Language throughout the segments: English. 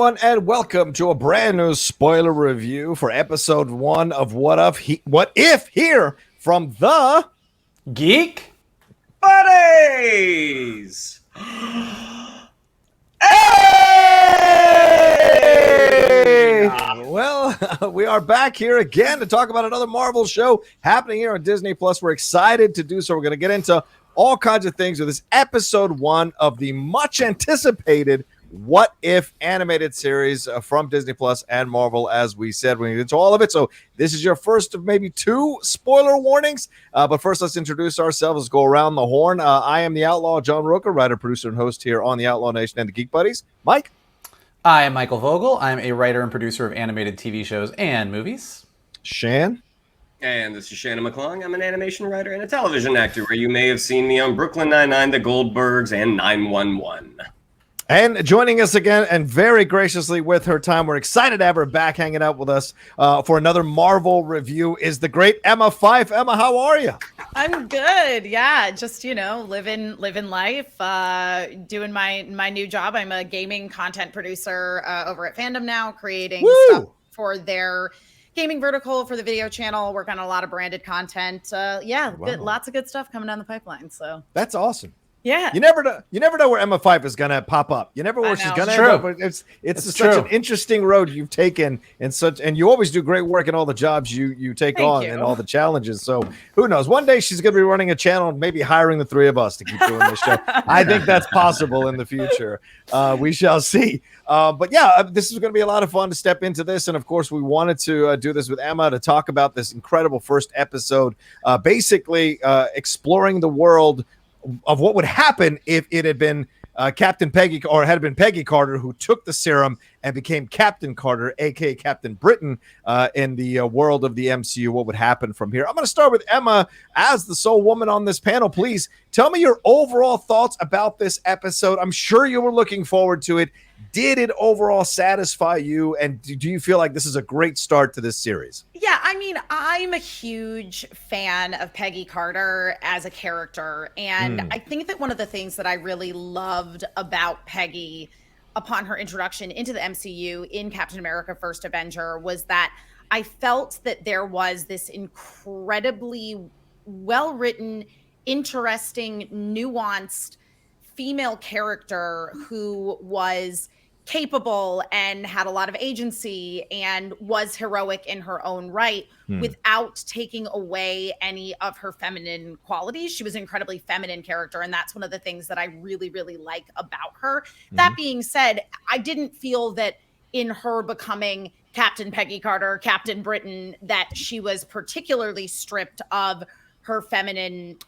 everyone, and welcome to a brand new spoiler review for episode 1 of What If here from the Geek Buddies! Hey! Well, we are back here again to talk about another Marvel show happening here on Disney Plus. We're excited to do so. We're going to get into all kinds of things with this episode 1 of the much anticipated What If animated series from Disney Plus and Marvel. As we said, we get into all of it. So this is your first of maybe 2 spoiler warnings. But first, let's introduce ourselves. Let's go around the horn. I am the Outlaw, John Rocha, writer, producer, and host here on the Outlaw Nation and the Geek Buddies. Mike? I am Michael Vogel. I'm a writer and producer of animated TV shows and movies. Shan? And this is Shannon McClung. I'm an animation writer and a television actor where you may have seen me on Brooklyn Nine-Nine, The Goldbergs, and 911. And joining us again, and very graciously with her time, we're excited to have her back hanging out with us for another Marvel review, is the great Emma Fyffe. Emma, how are you? I'm good. Yeah, just living life, doing my new job. I'm a gaming content producer over at Fandom now, creating stuff for their gaming vertical for the video channel. Work on a lot of branded content. Good, lots of good stuff coming down the pipeline. So that's awesome. Yeah, you never know where Emma Fyffe is gonna pop up. You never know where she's gonna end up. It's such an interesting road you've taken, and you always do great work in all the jobs you take on and all the challenges. So who knows? One day she's gonna be running a channel and maybe hiring the 3 of us to keep doing this show. I think that's possible in the future. We shall see. But yeah, this is going to be a lot of fun to step into this. And of course, we wanted to do this with Emma to talk about this incredible first episode, basically exploring the world of what would happen if it had been Captain Peggy, or had been Peggy Carter, who took the serum and became Captain Carter, aka Captain Britain, in the world of the MCU. What would happen from here? I'm going to start with Emma as the sole woman on this panel. Please tell me your overall thoughts about this episode. I'm sure you were looking forward to it. Did it overall satisfy you? And do you feel like this is a great start to this series? Yeah, I mean, I'm a huge fan of Peggy Carter as a character. And I think that one of the things that I really loved about Peggy upon her introduction into the MCU in Captain America First Avenger was that I felt that there was this incredibly well-written, interesting, nuanced female character who was capable and had a lot of agency and was heroic in her own right without taking away any of her feminine qualities. She was an incredibly feminine character, and that's one of the things that I really, really like about her. That being said, I didn't feel that in her becoming Captain Peggy Carter, Captain Britain, that she was particularly stripped of her feminine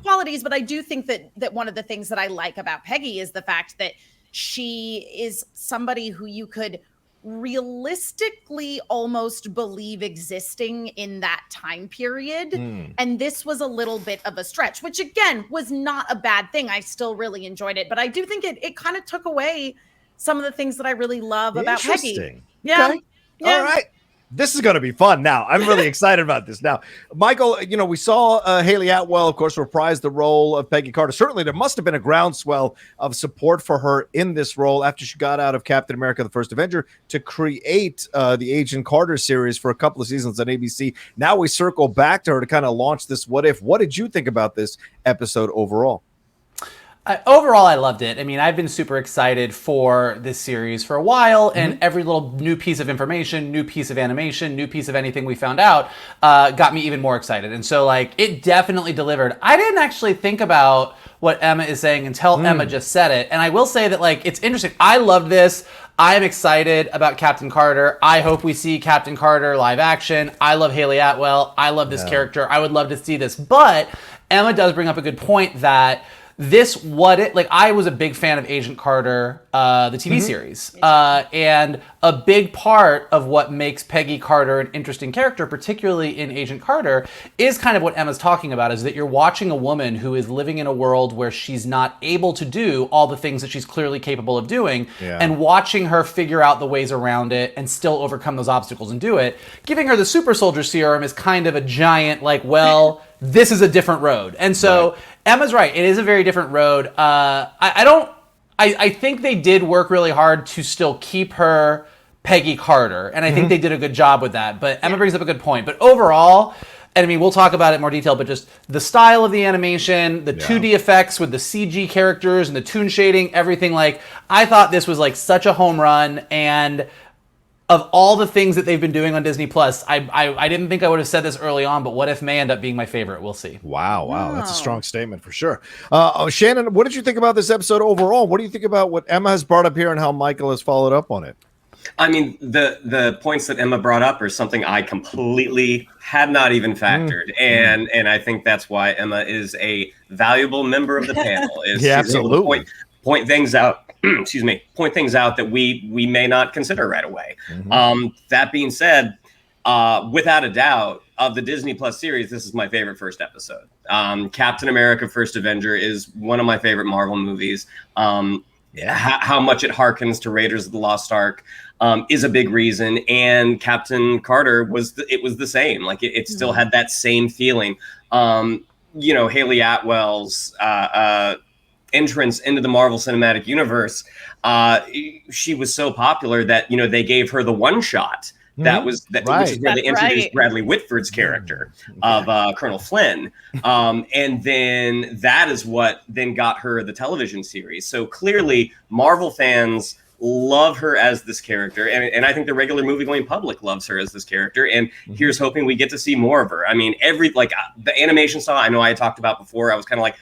qualities. But I do think that one of the things that I like about Peggy is the fact that she is somebody who you could realistically almost believe existing in that time period. And this was a little bit of a stretch, which again was not a bad thing. I still really enjoyed it, but I do think it kind of took away some of the things that I really love about Peggy. Yeah. Okay. All right. This is going to be fun now. I'm really excited about this. Now, Michael, we saw Hayley Atwell, of course, reprise the role of Peggy Carter. Certainly, there must have been a groundswell of support for her in this role after she got out of Captain America, the First Avenger, to create the Agent Carter series for a couple of seasons on ABC. Now we circle back to her to kind of launch this What If. What did you think about this episode overall? Overall, I loved it. I mean, I've been super excited for this series for a while, and every little new piece of information, new piece of animation, new piece of anything we found out got me even more excited. And so, it definitely delivered. I didn't actually think about what Emma is saying until Emma just said it. And I will say that, it's interesting. I loved this. I'm excited about Captain Carter. I hope we see Captain Carter live action. I love Hayley Atwell. I love this character. I would love to see this. But Emma does bring up a good point that I was a big fan of Agent Carter, the TV series. And a big part of what makes Peggy Carter an interesting character, particularly in Agent Carter, is kind of what Emma's talking about, is that you're watching a woman who is living in a world where she's not able to do all the things that she's clearly capable of doing, and watching her figure out the ways around it and still overcome those obstacles and do it. Giving her the super soldier serum is kind of a giant, this is a different road. And so Emma's right. It is a very different road. I I think they did work really hard to still keep her Peggy Carter, and I think they did a good job with that. But Emma brings up a good point. But overall, and I mean, we'll talk about it in more detail, but just the style of the animation, the 2D effects with the CG characters and the toon shading, everything, like, I thought this was like such a home run. And of all the things that they've been doing on Disney Plus, I didn't think I would have said this early on, but What If may end up being my favorite. We'll see. Wow. That's a strong statement for sure. Shannon, what did you think about this episode overall? What do you think about what Emma has brought up here and how Michael has followed up on it? I mean, the points that Emma brought up are something I completely had not even factored, and I think that's why Emma is a valuable member of the panel. Absolutely. Point things out. Excuse me. Point things out that we may not consider right away. That being said, without a doubt, of the Disney Plus series, this is my favorite first episode. Captain America: First Avenger is one of my favorite Marvel movies. How much it harkens to Raiders of the Lost Ark is a big reason, and Captain Carter was the same. Like it still had that same feeling. Hayley Atwell's entrance into the Marvel Cinematic Universe, she was so popular that they gave her the one shot. Which is where they introduced Bradley Whitford's character of Colonel Flynn. And then that is what then got her the television series. So clearly Marvel fans love her as this character. And I think the regular movie-going public loves her as this character. And here's hoping we get to see more of her. I mean, the animation style, I know I had talked about before, I was kind of like,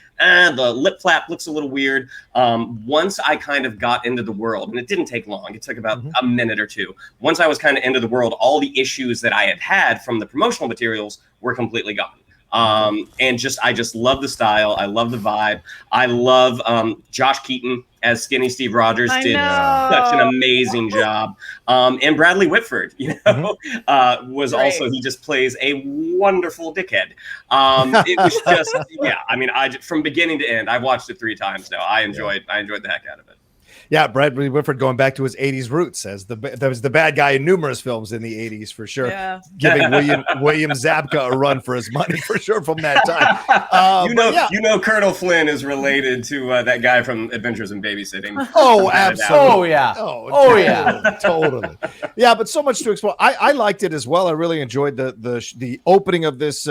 the lip flap looks a little weird. Once I kind of got into the world, and it didn't take long, it took about a minute or two. Once I was kind of into the world, all the issues that I had from the promotional materials were completely gone. I just love the style. I love the vibe. I love Josh Keaton as Skinny Steve Rogers did such an amazing job. And Bradley Whitford, was also, he just plays a wonderful dickhead. It was just, I mean, from beginning to end, I've watched it 3 times now. I enjoyed the heck out of it. Yeah, Bradley Whitford going back to his 80s roots as that was the bad guy in numerous films in the 80s for sure. Yeah. Giving William Zabka a run for his money for sure from that time. Colonel Flynn is related to that guy from Adventures in Babysitting. Oh, absolutely. Oh, yeah. Totally. Yeah, but so much to explore. I liked it as well. I really enjoyed the opening of this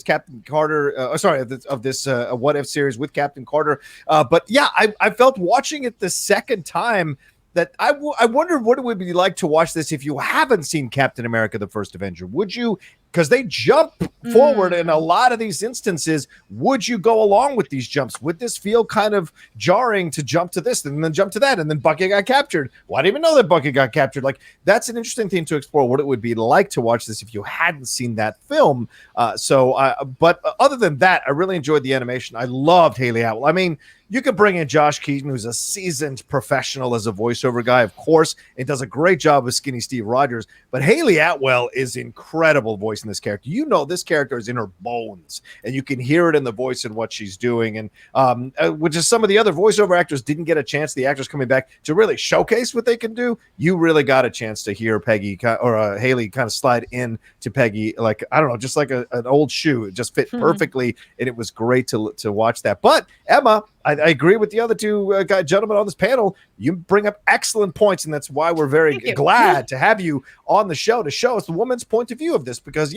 Captain Carter. Of this What If series with Captain Carter. But yeah, I felt watching it the second time that I wonder what it would be like to watch this if you haven't seen Captain America: The First Avenger. Would you, because they jump forward in a lot of these instances, would you go along with these jumps? Would this feel kind of jarring to jump to this and then jump to that and then Bucky got captured? Well, I didn't even know that Bucky got captured. Like, that's an interesting thing to explore, what it would be like to watch this if you hadn't seen that film. But other than that, I really enjoyed the animation. I loved Hayley Atwell. I mean, you could bring in Josh Keaton, who's a seasoned professional as a voiceover guy, of course, and does a great job with Skinny Steve Rogers. But Hayley Atwell is incredible voicing this character. This character is in her bones, and you can hear it in the voice and what she's doing. And which is some of the other voiceover actors didn't get a chance, the actors coming back to really showcase what they can do. You really got a chance to hear Peggy or Hayley kind of slide in to Peggy, like, I don't know, just like an old shoe. It just fit perfectly, and it was great to watch that. But Emma, I agree with the other two gentlemen on this panel. You bring up excellent points, and that's why we're very glad to have you on the show to show us the woman's point of view of this. Because,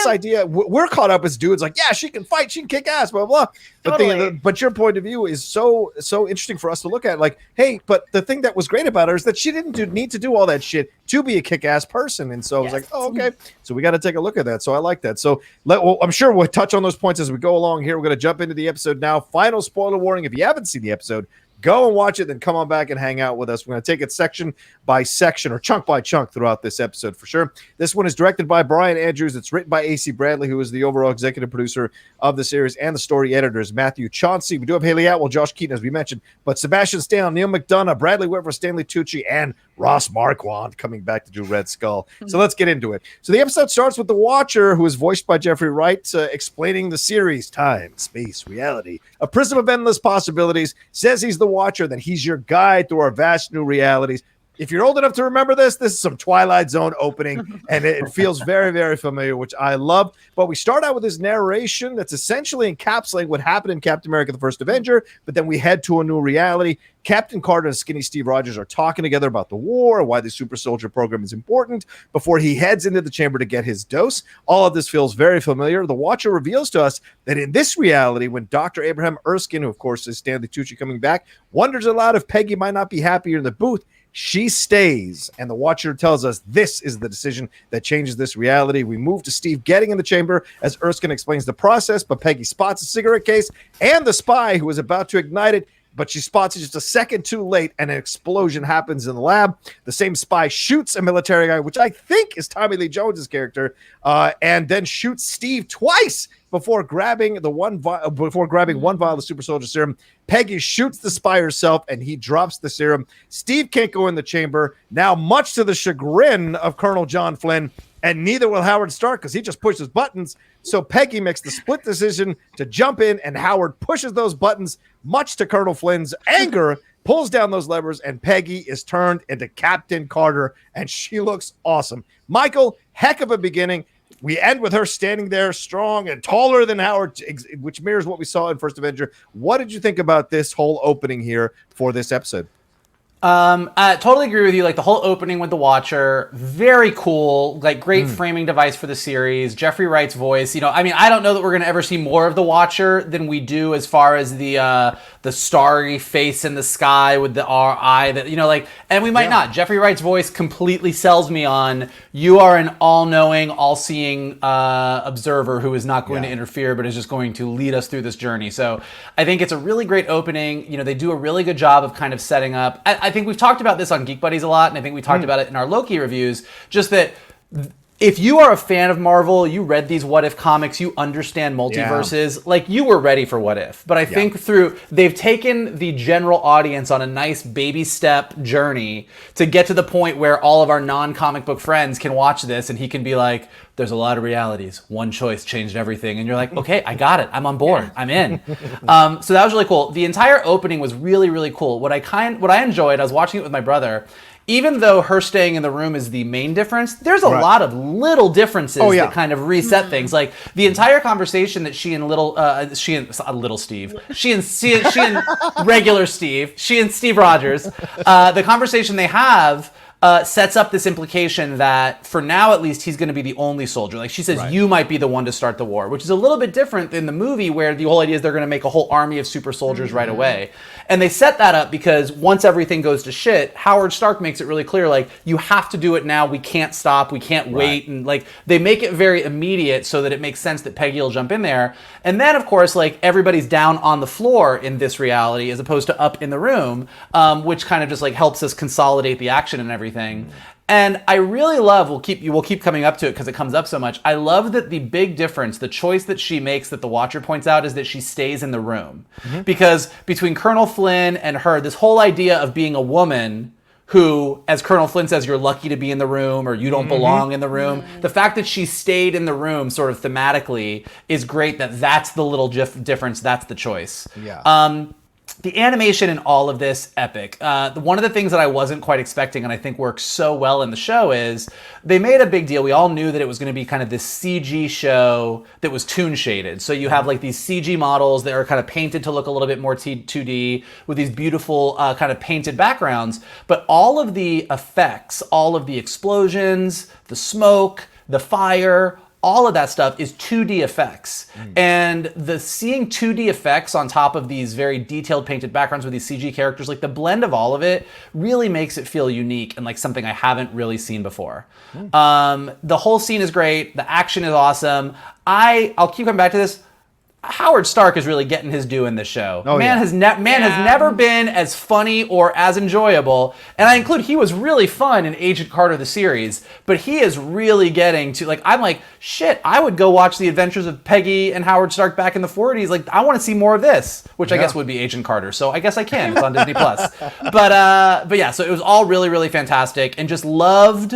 idea, we're caught up as dudes like, she can fight, she can kick ass, blah, blah. But your point of view is so interesting for us to look at. Like, hey, but the thing that was great about her is that she didn't need to do all that shit to be a kick-ass person. And so I was like, oh, okay. So we got to take a look at that. So I like that. So I'm sure we'll touch on those points as we go along here. We're going to jump into the episode now. Final spoiler warning. If you haven't seen the episode, go and watch it, then come on back and hang out with us. We're going to take it section by section or chunk by chunk throughout this episode for sure. This one is directed by Brian Andrews. It's written by A.C. Bradley, who is the overall executive producer of the series, and the story editors, Matthew Chauncey. We do have Hayley Atwell, Josh Keaton, as we mentioned, but Sebastian Stan, Neal McDonough, Bradley Whitford, Stanley Tucci, and Ross Marquand coming back to do Red Skull. So let's get into it. So the episode starts with the Watcher, who is voiced by Jeffrey Wright, explaining the series, time, space, reality, a prism of endless possibilities, says he's the Watcher, that he's your guide through our vast new realities. if you're old enough to remember this is some Twilight Zone opening, and it feels very, very familiar, which I love. But we start out with this narration that's essentially encapsulating what happened in Captain America: The First Avenger, but then we head to a new reality. Captain Carter and Skinny Steve Rogers are talking together about the war, why the super soldier program is important, before he heads into the chamber to get his dose. All of this feels very familiar. The Watcher reveals to us that in this reality, when Dr. Abraham Erskine, who of course is Stanley Tucci coming back, wonders aloud if Peggy might not be happier in the booth, she stays. And the Watcher tells us this is the decision that changes this reality. We move to Steve getting in the chamber as Erskine explains the process, but Peggy spots a cigarette case and the spy who is about to ignite it, but she spots it just a second too late, and an explosion happens in the lab. The same spy shoots a military guy, which I think is Tommy Lee Jones's character, and then shoots Steve twice before grabbing one vial of super soldier serum. Peggy shoots the spy herself, and he drops the serum. Steve can't go in the chamber, now much to the chagrin of Colonel John Flynn, and neither will Howard Stark because he just pushes buttons. So Peggy makes the split decision to jump in, and Howard pushes those buttons, much to Colonel Flynn's anger, pulls down those levers, and Peggy is turned into Captain Carter, and she looks awesome. Michael, heck of a beginning. We end with her standing there strong and taller than Howard, which mirrors what we saw in First Avenger. What did you think about this whole opening here for this episode? I totally agree with you. Like the whole opening with the Watcher, very cool, like great framing device for the series. Jeffrey Wright's voice, I mean, I don't know that we're going to ever see more of the Watcher than we do as far as the starry face in the sky with the eye that, and we might not. Jeffrey Wright's voice completely sells me on, you are an all-knowing, all-seeing observer who is not going to interfere, but is just going to lead us through this journey. So I think it's a really great opening. They do a really good job of kind of setting up. I think we've talked about this on Geek Buddies a lot, and I think we talked about it in our Loki reviews, just that if you are a fan of Marvel, you read these What If comics, you understand multiverses, like you were ready for What If. But I think they've taken the general audience on a nice baby step journey to get to the point where all of our non-comic book friends can watch this and he can be like, there's a lot of realities. One choice changed everything. And you're like, okay, I got it. I'm on board. I'm in. So that was really cool. The entire opening was really, really cool. What I enjoyed, I was watching it with my brother, even though her staying in the room is the main difference, there's a lot of little differences that kind of reset things. Like the entire conversation that she and regular Steve, she and Steve Rogers, the conversation they have sets up this implication that for now, at least, he's going to be the only soldier. Like she says, you might be the one to start the war, which is a little bit different than the movie where the whole idea is they're going to make a whole army of super soldiers right away. And they set that up because once everything goes to shit, Howard Stark makes it really clear, like, you have to do it now. We can't stop. We can't wait. And like, they make it very immediate so that it makes sense that Peggy will jump in there. And then, of course, like everybody's down on the floor in this reality as opposed to up in the room, which kind of just like helps us consolidate the action and everything. And I really love, we'll keep coming up to it because it comes up so much. I love that the big difference, the choice that she makes that the Watcher points out is that she stays in the room. Because between Colonel Flynn and her, this whole idea of being a woman who, as Colonel Flynn says, you're lucky to be in the room or you don't belong in the room. The fact that she stayed in the room sort of thematically is great. That's the little difference. That's the choice. The animation in all of this, epic. One of the things that I wasn't quite expecting and I think works so well in the show is they made a big deal. We all knew that it was going to be kind of this CG show that was toon shaded. So you have like these CG models that are kind of painted to look a little bit more 2D with these beautiful kind of painted backgrounds. But all of the effects, all of the explosions, the smoke, the fire, all of that stuff is 2D effects. And seeing 2D effects on top of these very detailed painted backgrounds with these CG characters, like the blend of all of it really makes it feel unique and like something I haven't really seen before. The whole scene is great. The action is awesome. I'll keep coming back to this. Howard Stark is really getting his due in this show. Has never been as funny or as enjoyable. And I include, he was really fun in Agent Carter the series, but he is really getting to, like, I'm like, shit, I would go watch the adventures of Peggy and Howard Stark back in the 40s. Like, I want to see more of this, which I guess would be Agent Carter. So I guess I can. It's on Disney Plus. But yeah, so it was all really, really fantastic and just loved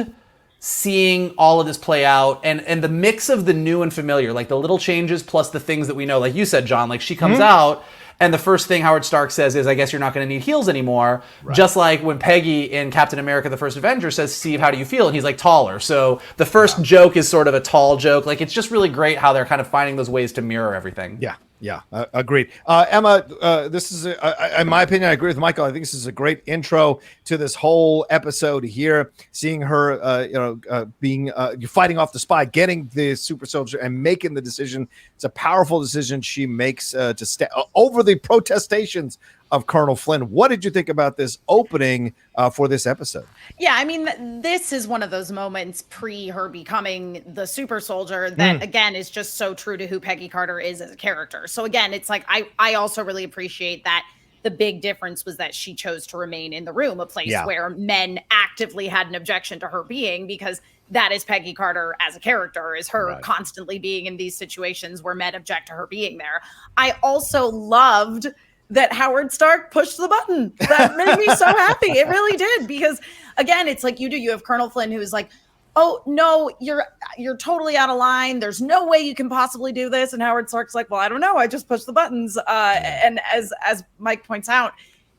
seeing all of this play out and the mix of the new and familiar, like the little changes plus the things that we know, like you said, John, like she comes out And the first thing Howard Stark says is, I guess you're not going to need heals anymore. Right. Just like when Peggy in Captain America, the First Avenger says, Steve, how do you feel? And he's like, taller. So the first joke is sort of a tall joke. Like, it's just really great how they're kind of finding those ways to mirror everything. Yeah, agreed. Emma, this is, in my opinion, I agree with Michael. I think this is a great intro to this whole episode here. Seeing her, being fighting off the spy, getting the super soldier, and making the decision. It's a powerful decision she makes to stay over the protestations of Colonel Flynn. What did you think about this opening for this episode? Yeah, I mean, this is one of those moments pre her becoming the super soldier that, again, is just so true to who Peggy Carter is as a character. So again, it's like, I also really appreciate that the big difference was that she chose to remain in the room, a place where men actively had an objection to her being, because that is Peggy Carter as a character, is her constantly being in these situations where men object to her being there. I also loved that Howard Stark pushed the button. That made me so happy. It really did. Because again, it's like you have Colonel Flynn, who is like, oh no, you're totally out of line. There's no way you can possibly do this. And Howard Stark's like, well, I don't know. I just pushed the buttons. And as Mike points out,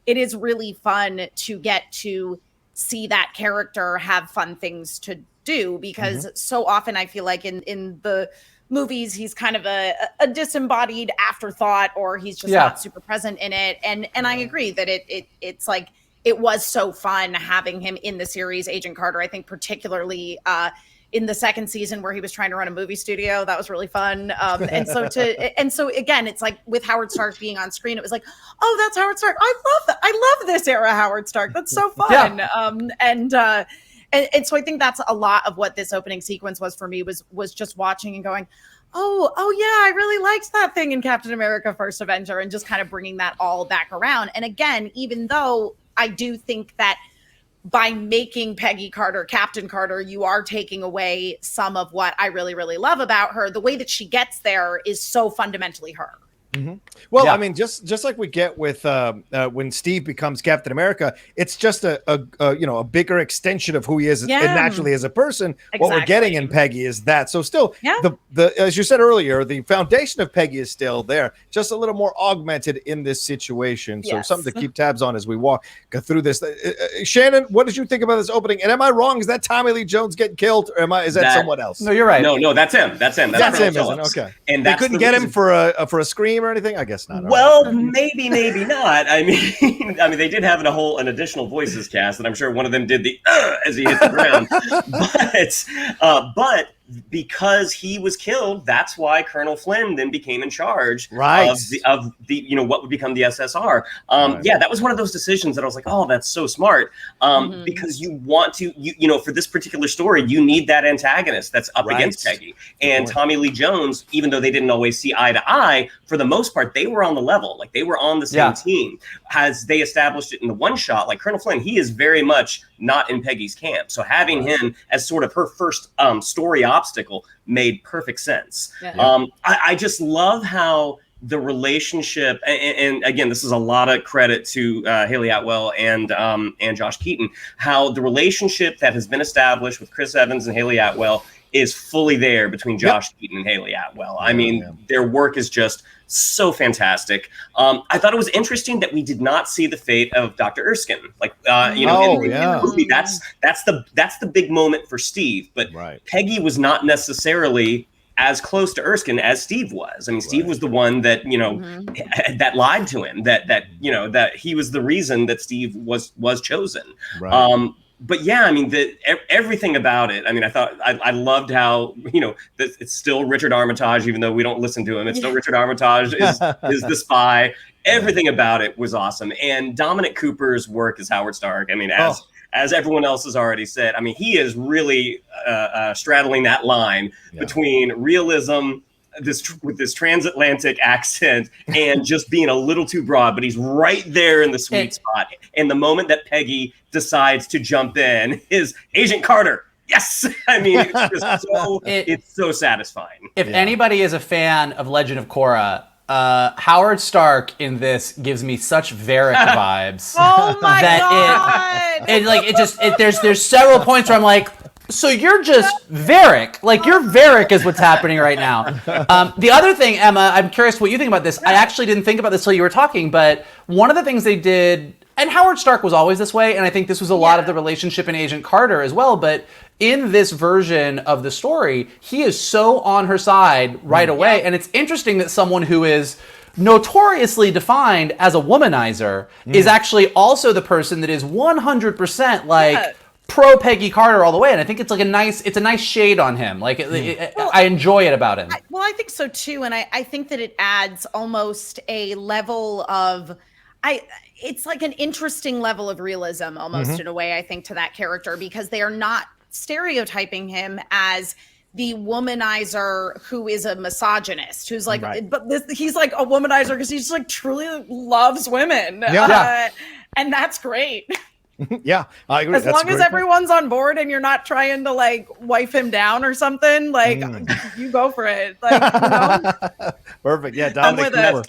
it is really fun to get to see that character have fun things to do, because so often I feel like in the movies, he's kind of a disembodied afterthought, or he's just not super present in it. And I agree that it's like, it was so fun having him in the series Agent Carter. I think particularly in the second season where he was trying to run a movie studio, that was really fun. And so again, it's like with Howard Stark being on screen, it was like, oh, that's Howard Stark. I love that. I love this era Howard Stark. That's so fun. And so I think that's a lot of what this opening sequence was for me, was just watching and going, oh yeah, I really liked that thing in Captain America: First Avenger, and just kind of bringing that all back around. And again, even though I do think that by making Peggy Carter Captain Carter, you are taking away some of what I really, really love about her. The way that she gets there is so fundamentally her. Well, I mean, just like we get with when Steve becomes Captain America, it's just a bigger extension of who he is naturally as a person. Exactly. What we're getting in Peggy is that. So still, the as you said earlier, the foundation of Peggy is still there, just a little more augmented in this situation. So something to keep tabs on as we go through this. Shannon, what did you think about this opening? And am I wrong? Is that Tommy Lee Jones getting killed, or is that someone else? No, you're right. No, that's him. That's him, isn't it? Okay. And they couldn't get him for a scream or anything? I guess not. Well, maybe not. I mean, they did have an additional voices cast, and I'm sure one of them did the as he hit the ground. But because he was killed, that's why Colonel Flynn then became in charge of the what would become the SSR. Yeah, that was one of those decisions that I was like, oh, that's so smart. Because you want to, for this particular story, you need that antagonist that's up against Peggy. And Tommy Lee Jones, even though they didn't always see eye to eye, for the most part, they were on the level. Like, they were on the same team. As they established it in the one shot, like Colonel Flynn, he is very much not in Peggy's camp. So having him as sort of her first story obstacle made perfect sense. I just love how the relationship, and again, this is a lot of credit to Hayley Atwell and Josh Keaton, how the relationship that has been established with Chris Evans and Hayley Atwell is fully there between Josh Keaton and Hayley Atwell. I mean, their work is just so fantastic. I thought it was interesting that we did not see the fate of Dr. Erskine. Like, in the movie, that's the big moment for Steve. But Peggy was not necessarily as close to Erskine as Steve was. I mean, Steve was the one that, that lied to him, that he was the reason that Steve was chosen. But yeah, I mean, everything about it. I mean, I loved how, it's still Richard Armitage, even though we don't listen to him. It's still Richard Armitage is the spy. Everything about it was awesome. And Dominic Cooper's work as Howard Stark, I mean, as everyone else has already said, I mean, he is really straddling that line between realism, with this transatlantic accent, and just being a little too broad, but he's right there in the sweet spot. And the moment that Peggy decides to jump in is Agent Carter. Yes. I mean, it's so satisfying. If anybody is a fan of Legend of Korra, Howard Stark in this gives me such Varric vibes. Oh my God. There's several points where I'm like, So you're just Varric. Like, you're Varric is what's happening right now. The other thing, Emma, I'm curious what you think about this. I actually didn't think about this till you were talking, but one of the things they did, and Howard Stark was always this way, and I think this was a lot of the relationship in Agent Carter as well, but in this version of the story, he is so on her side right away, and it's interesting that someone who is notoriously defined as a womanizer is actually also the person that is 100% like pro Peggy Carter all the way, and I think it's like a nice shade on him. Like I enjoy it about him. I think so too, and I think that it adds almost a level of it's like an interesting level of realism almost in a way, I think, to that character, because they are not stereotyping him as the womanizer who is a misogynist, who's like, he's like a womanizer because he just like truly loves women. And that's great. Yeah, I agree. As long as everyone's on board and you're not trying to like wife him down or something, like you go for it. Like, you know? Perfect. Yeah, Dominic Cooper.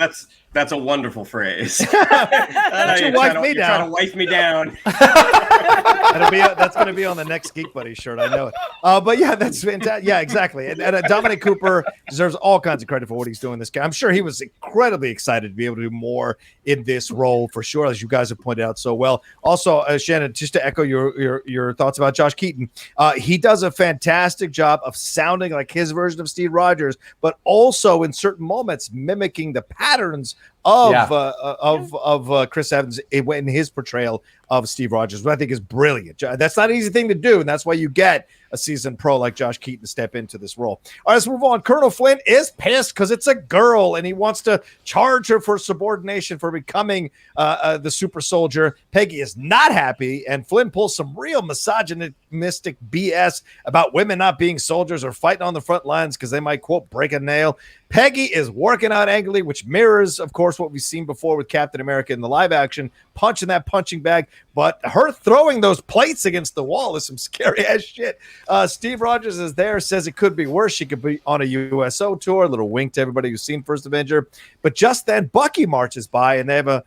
That's a wonderful phrase. You're trying to wife me down. That's going to be on the next Geek Buddies shirt. I know it. But yeah, that's fantastic. Yeah, exactly. And Dominic Cooper deserves all kinds of credit for what he's doing this game. I'm sure he was incredibly excited to be able to do more in this role for sure, as you guys have pointed out so well. Also, Shannon, just to echo your thoughts about Josh Keaton, he does a fantastic job of sounding like his version of Steve Rogers, but also in certain moments mimicking the patterns of Chris Evans in his portrayal of Steve Rogers, which I think is brilliant. That's not an easy thing to do, and that's why you get a seasoned pro like Josh Keaton to step into this role. All right, let's move on. Colonel Flynn is pissed because it's a girl, and he wants to charge her for subordination for becoming the super soldier. Peggy is not happy, and Flynn pulls some real misogynistic BS about women not being soldiers or fighting on the front lines because they might, quote, break a nail. Peggy is working out angrily, which mirrors, of course, what we've seen before with Captain America in the live action, punching that punching bag. But her throwing those plates against the wall is some scary ass shit. Steve Rogers is there, says it could be worse. She could be on a USO tour. A little wink to everybody who's seen First Avenger. But just then, Bucky marches by, and they have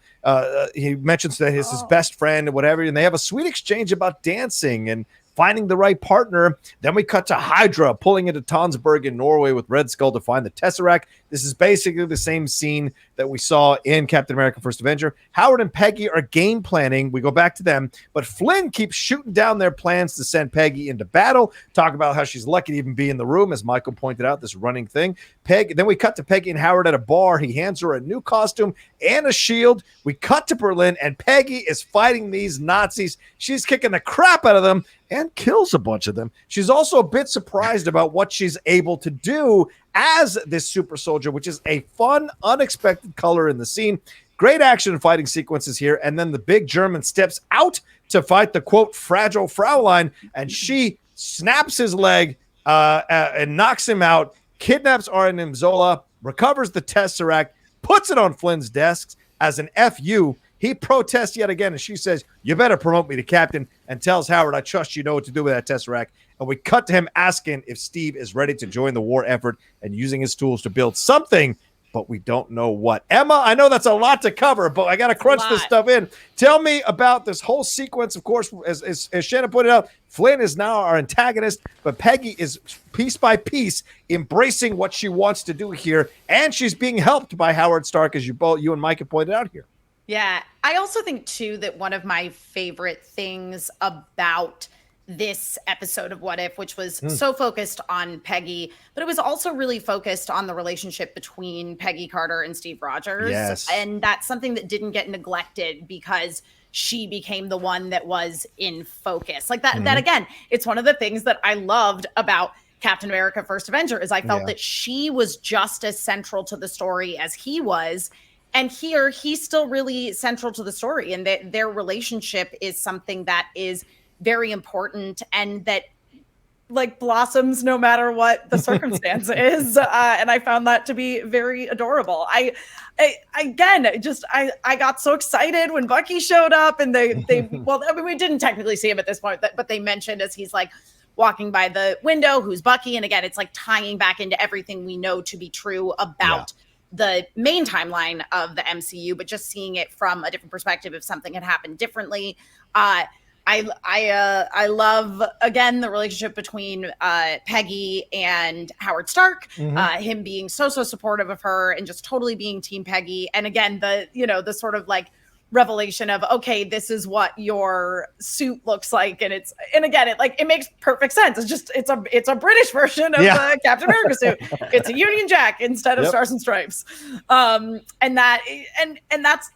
he mentions that he's his best friend and whatever, and they have a sweet exchange about dancing and finding the right partner. Then we cut to Hydra pulling into Tonsberg in Norway with Red Skull to find the Tesseract. This is basically the same scene that we saw in Captain America First Avenger. Howard and Peggy are game planning. We go back to them, but Flynn keeps shooting down their plans to send Peggy into battle. Talk about how she's lucky to even be in the room, as Michael pointed out, this running thing. Then we cut to Peggy and Howard at a bar. He hands her a new costume and a shield. We cut to Berlin, and Peggy is fighting these Nazis. She's kicking the crap out of them and kills a bunch of them. She's also a bit surprised about what she's able to do as this super soldier, which is a fun, unexpected color in the scene. Great action and fighting sequences here. And then the big German steps out to fight the, quote, fragile Fraulein, and she snaps his leg and knocks him out, kidnaps Arnim Zola, recovers the Tesseract, puts it on Flynn's desk as an FU. He protests yet again, and she says, "You better promote me to captain," and tells Howard, "I trust you know what to do with that Tesseract." And we cut to him asking if Steve is ready to join the war effort and using his tools to build something, but we don't know what. Emma, I know that's a lot to cover, but I got to crunch this stuff in. Tell me about this whole sequence. Of course, as Shannon pointed out, Flynn is now our antagonist, but Peggy is piece by piece embracing what she wants to do here, and she's being helped by Howard Stark, as you and Mike have pointed out here. Yeah, I also think, too, that one of my favorite things about this episode of What If, which was so focused on Peggy, but it was also really focused on the relationship between Peggy Carter and Steve Rogers. Yes. And that's something that didn't get neglected because she became the one that was in focus. Like that, that again, it's one of the things that I loved about Captain America First Avenger is I felt that she was just as central to the story as he was. And here, he's still really central to the story, and that their relationship is something that is very important and that like blossoms no matter what the circumstance is. And I found that to be very adorable. I got so excited when Bucky showed up, and well, I mean, we didn't technically see him at this point, but they mentioned as he's like walking by the window, who's Bucky. And again, it's like tying back into everything we know to be true about the main timeline of the MCU, but just seeing it from a different perspective if something had happened differently. I love, again, the relationship between Peggy and Howard Stark, him being so supportive of her and just totally being Team Peggy. And again, the sort of like revelation of, okay, this is what your suit looks like. And again, it makes perfect sense. It's a British version of the Captain America suit. It's a Union Jack instead of Stars and Stripes. And that's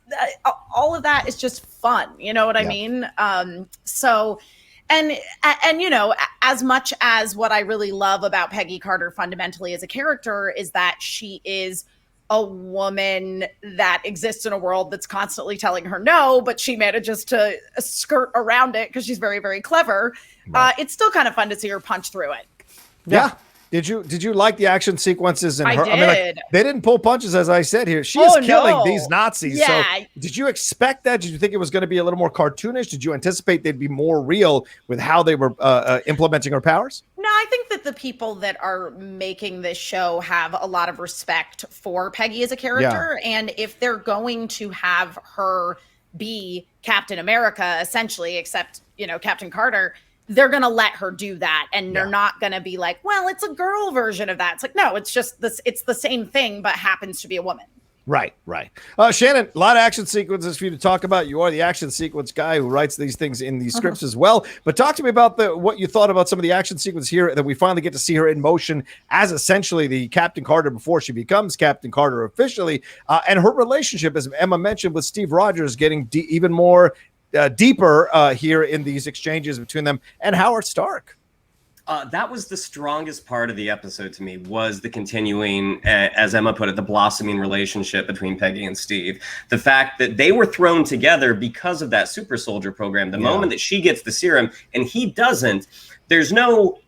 all of that is just fun. You know what I mean? So, and as much as what I really love about Peggy Carter fundamentally as a character is that she is a woman that exists in a world that's constantly telling her no, but she manages to skirt around it because she's very, very clever. Right. It's still kind of fun to see her punch through it. Yeah. Did you like the action sequences? I did. I mean, they didn't pull punches, as I said here. She is killing these Nazis. Yeah. So did you expect that? Did you think it was going to be a little more cartoonish? Did you anticipate they'd be more real with how they were implementing her powers? No, I think that the people that are making this show have a lot of respect for Peggy as a character. Yeah. And if they're going to have her be Captain America, essentially, except, Captain Carter, they're going to let her do that. And they're not going to be like, well, it's a girl version of that. It's like, no, it's just this. It's the same thing, but happens to be a woman. Right. Shannon, a lot of action sequences for you to talk about. You are the action sequence guy who writes these things in these scripts as well. But talk to me about what you thought about some of the action sequences here that we finally get to see her in motion as essentially the Captain Carter before she becomes Captain Carter officially. And her relationship, as Emma mentioned, with Steve Rogers getting even more deeper here in these exchanges between them and Howard Stark. That was the strongest part of the episode to me, was the continuing, as Emma put it, the blossoming relationship between Peggy and Steve. The fact that they were thrown together because of that super soldier program. The moment that she gets the serum and he doesn't, there's no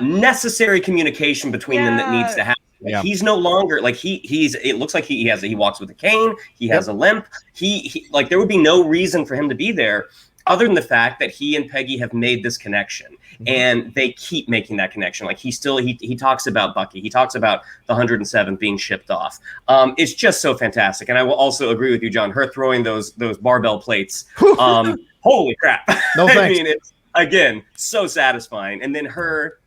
necessary communication between them that needs to happen. He's no longer it looks like he walks with a cane. He has a limp. He there would be no reason for him to be there other than the fact that he and Peggy have made this connection, and they keep making that connection. Like he talks about Bucky. He talks about the 107th being shipped off. It's just so fantastic. And I will also agree with you, John, her throwing those barbell plates. Holy crap. No thanks. I mean, it's, again, so satisfying. And then her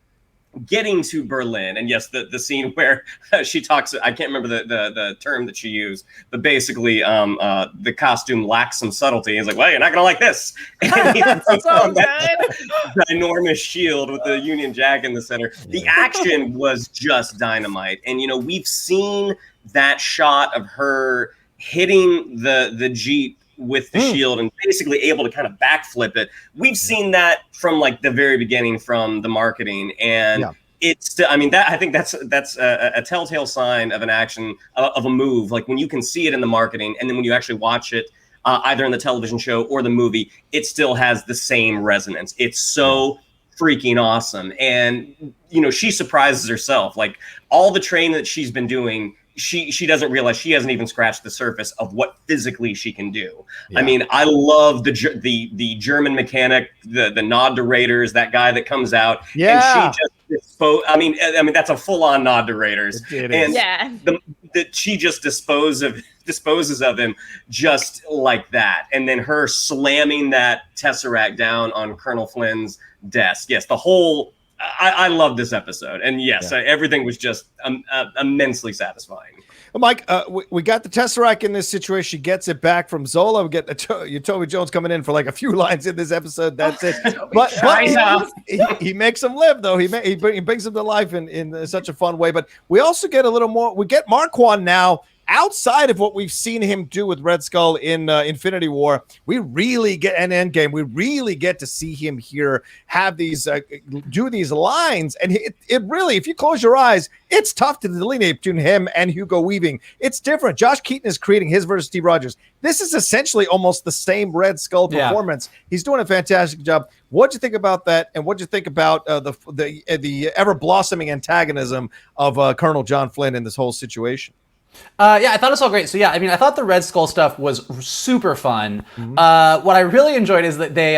getting to Berlin, and yes, the scene where she talks, I can't remember the term that she used, but basically the costume lacks some subtlety. He's like, well, you're not gonna like this. And he puts so on that enormous shield with the Union Jack in the center. The action was just dynamite. And we've seen that shot of her hitting the Jeep with the shield and basically able to kind of backflip it. We've seen that from the very beginning, from the marketing, and it's, I mean, I think that's a telltale sign of an action, of a move. Like when you can see it in the marketing, and then when you actually watch it, either in the television show or the movie, it still has the same resonance. It's so freaking awesome. And she surprises herself. Like all the training that she's been doing, she doesn't realize she hasn't even scratched the surface of what physically she can do. I mean, I love the German mechanic, the nod to Raiders, that guy that comes out, and she just I mean that's a full-on nod to Raiders. That she just disposes of him just like that, and then her slamming that Tesseract down on Colonel Flynn's desk. Yes, the whole. I love this episode, and everything was just immensely satisfying. Well, Mike, we got the Tesseract in this situation. She gets it back from Zola. We get Toby Jones coming in for a few lines in this episode. That's it. but he makes him live, though. He brings him to life in such a fun way. But we also get a little more. We get Marquand now. Outside of what we've seen him do with Red Skull in Infinity War, we really get an Endgame. We really get to see him here have these do these lines, and it really, if you close your eyes, it's tough to delineate between him and Hugo Weaving. It's different. Josh Keaton is creating his versus Steve Rogers. This is essentially almost the same Red Skull performance. He's doing a fantastic job. What'd you think about that, and what'd you think about the ever blossoming antagonism of Colonel John Flynn in this whole situation? I thought it was all great. So I thought the Red Skull stuff was super fun. What I really enjoyed is that they,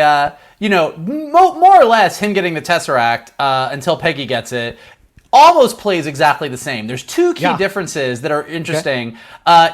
more or less him getting the Tesseract until Peggy gets it. almost plays exactly the same. There's two key differences that are interesting.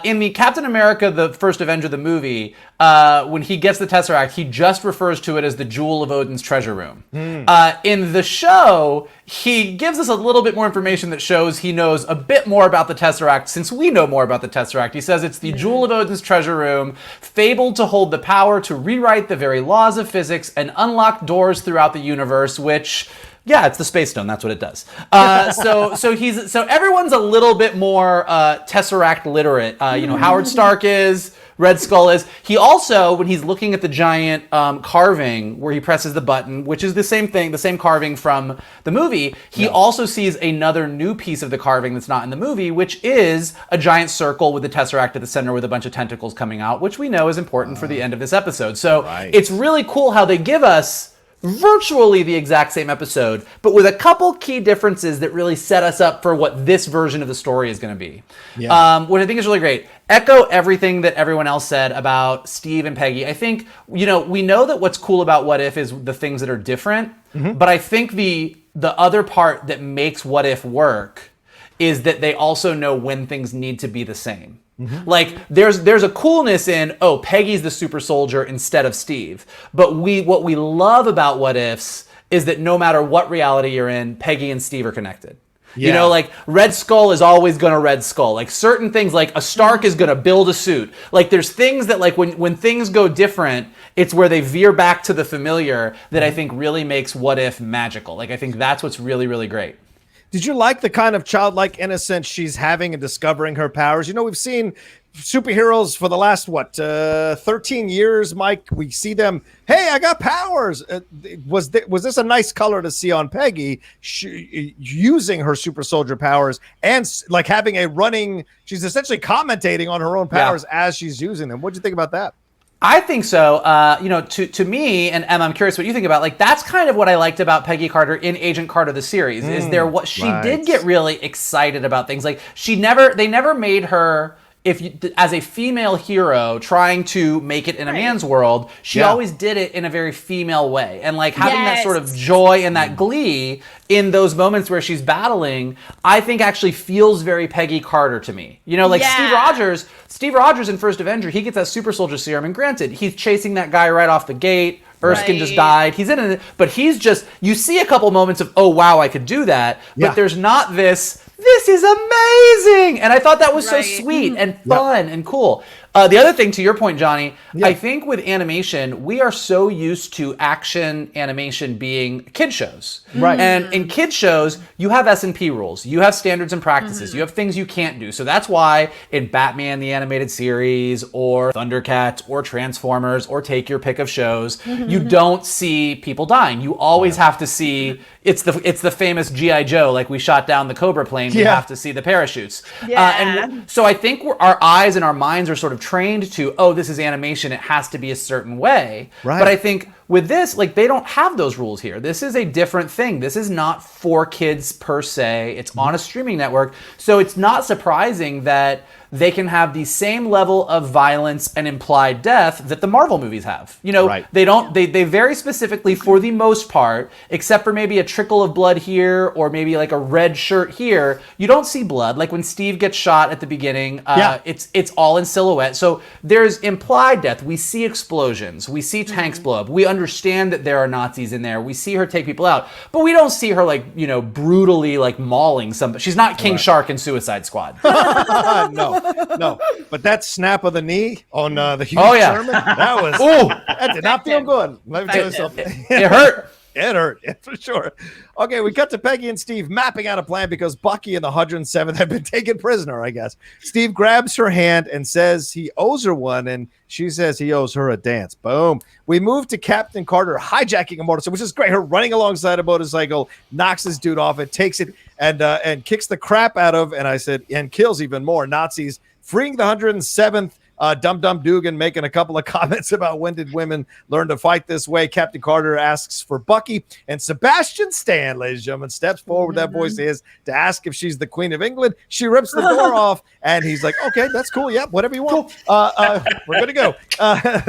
In the Captain America, the First Avenger, the movie, when he gets the Tesseract, he just refers to it as the Jewel of Odin's treasure room. In the show, he gives us a little bit more information that shows he knows a bit more about the Tesseract since we know more about the Tesseract. He says it's the Jewel of Odin's treasure room, fabled to hold the power to rewrite the very laws of physics and unlock doors throughout the universe, which... yeah, it's the Space Stone. That's what it does. So everyone's a little bit more Tesseract literate. Howard Stark is, Red Skull is. He also, when he's looking at the giant carving where he presses the button, which is the same thing, the same carving from the movie, he also sees another new piece of the carving that's not in the movie, which is a giant circle with the Tesseract at the center with a bunch of tentacles coming out, which we know is important for the end of this episode. So it's really cool how they give us virtually the exact same episode, but with a couple key differences that really set us up for what this version of the story is going to be. What I think is really great. Echo everything that everyone else said about Steve and Peggy. I think, we know that what's cool about What If is the things that are different, but I think the other part that makes What If work is that they also know when things need to be the same. Like there's a coolness in, Peggy's the super soldier instead of Steve. But what we love about What Ifs is that no matter what reality you're in, Peggy and Steve are connected. Like Red Skull is always gonna Red Skull. Like certain things, like a Stark is gonna build a suit. Like there's things that like when things go different, it's where they veer back to the familiar that I think really makes What If magical. Like I think that's what's really, really great. Did you like the kind of childlike innocence she's having in discovering her powers? We've seen superheroes for the last, 13 years, Mike? We see them, hey, I got powers. Was this a nice color to see on Peggy using her super soldier powers and like having she's essentially commentating on her own powers as she's using them. What'd you think about that? I think so. To me, and Emma, I'm curious what you think about. Like, that's kind of what I liked about Peggy Carter in Agent Carter the series. She did get really excited about things. Like they never made her as a female hero trying to make it in a man's world. She always did it in a very female way, and like having that sort of joy and that glee in those moments where she's battling, I think actually feels very Peggy Carter to me. Steve Rogers in First Avenger, he gets that super soldier serum, and granted, he's chasing that guy right off the gate. Erskine just died. He's in it, but he's just, you see a couple moments of, oh wow, I could do that, but there's not this is amazing. And I thought that was so sweet and fun and cool. The other thing, to your point, Johnny, I think with animation, we are so used to action animation being kid shows. Right. And in kid shows, you have S&P rules. You have standards and practices. You have things you can't do. So that's why in Batman, the animated series, or Thundercats, or Transformers, or take your pick of shows, you don't see people dying. You always have to see, it's the famous G.I. Joe, like we shot down the Cobra plane, we have to see the parachutes. And so I think our eyes and our minds are sort of trained to, this is animation, it has to be a certain way. Right. But I think with this, like, they don't have those rules here. This is a different thing. This is not for kids per se. It's on a streaming network. So it's not surprising that they can have the same level of violence and implied death that the Marvel movies have. They very specifically, for the most part, except for maybe a trickle of blood here or maybe like a red shirt here, you don't see blood. Like when Steve gets shot at the beginning, it's all in silhouette. So there's implied death. We see explosions. We see tanks blow up. We understand that there are Nazis in there. We see her take people out, but we don't see her like, brutally like mauling somebody. She's not King Shark in Suicide Squad. No, but that snap of the knee on the Hugh Sherman, that did not feel good. Let me tell you something. It hurt. It hurt, for sure. Okay, we cut to Peggy and Steve mapping out a plan because Bucky and the 107th have been taken prisoner, I guess. Steve grabs her hand and says he owes her one, and she says he owes her a dance. Boom. We move to Captain Carter hijacking a motorcycle, which is great. Her running alongside a motorcycle, knocks this dude off, and takes it and kicks the crap out of, and I said, and kills even more Nazis, freeing the 107th. Dum Dum Dugan making a couple of comments about when did women learn to fight this way. Captain Carter asks for Bucky, and Sebastian Stan, ladies and gentlemen, steps forward, that voice is, to ask if she's the Queen of England. She rips the door off, and he's like, okay, that's cool. Yeah, whatever you want. We're good to go.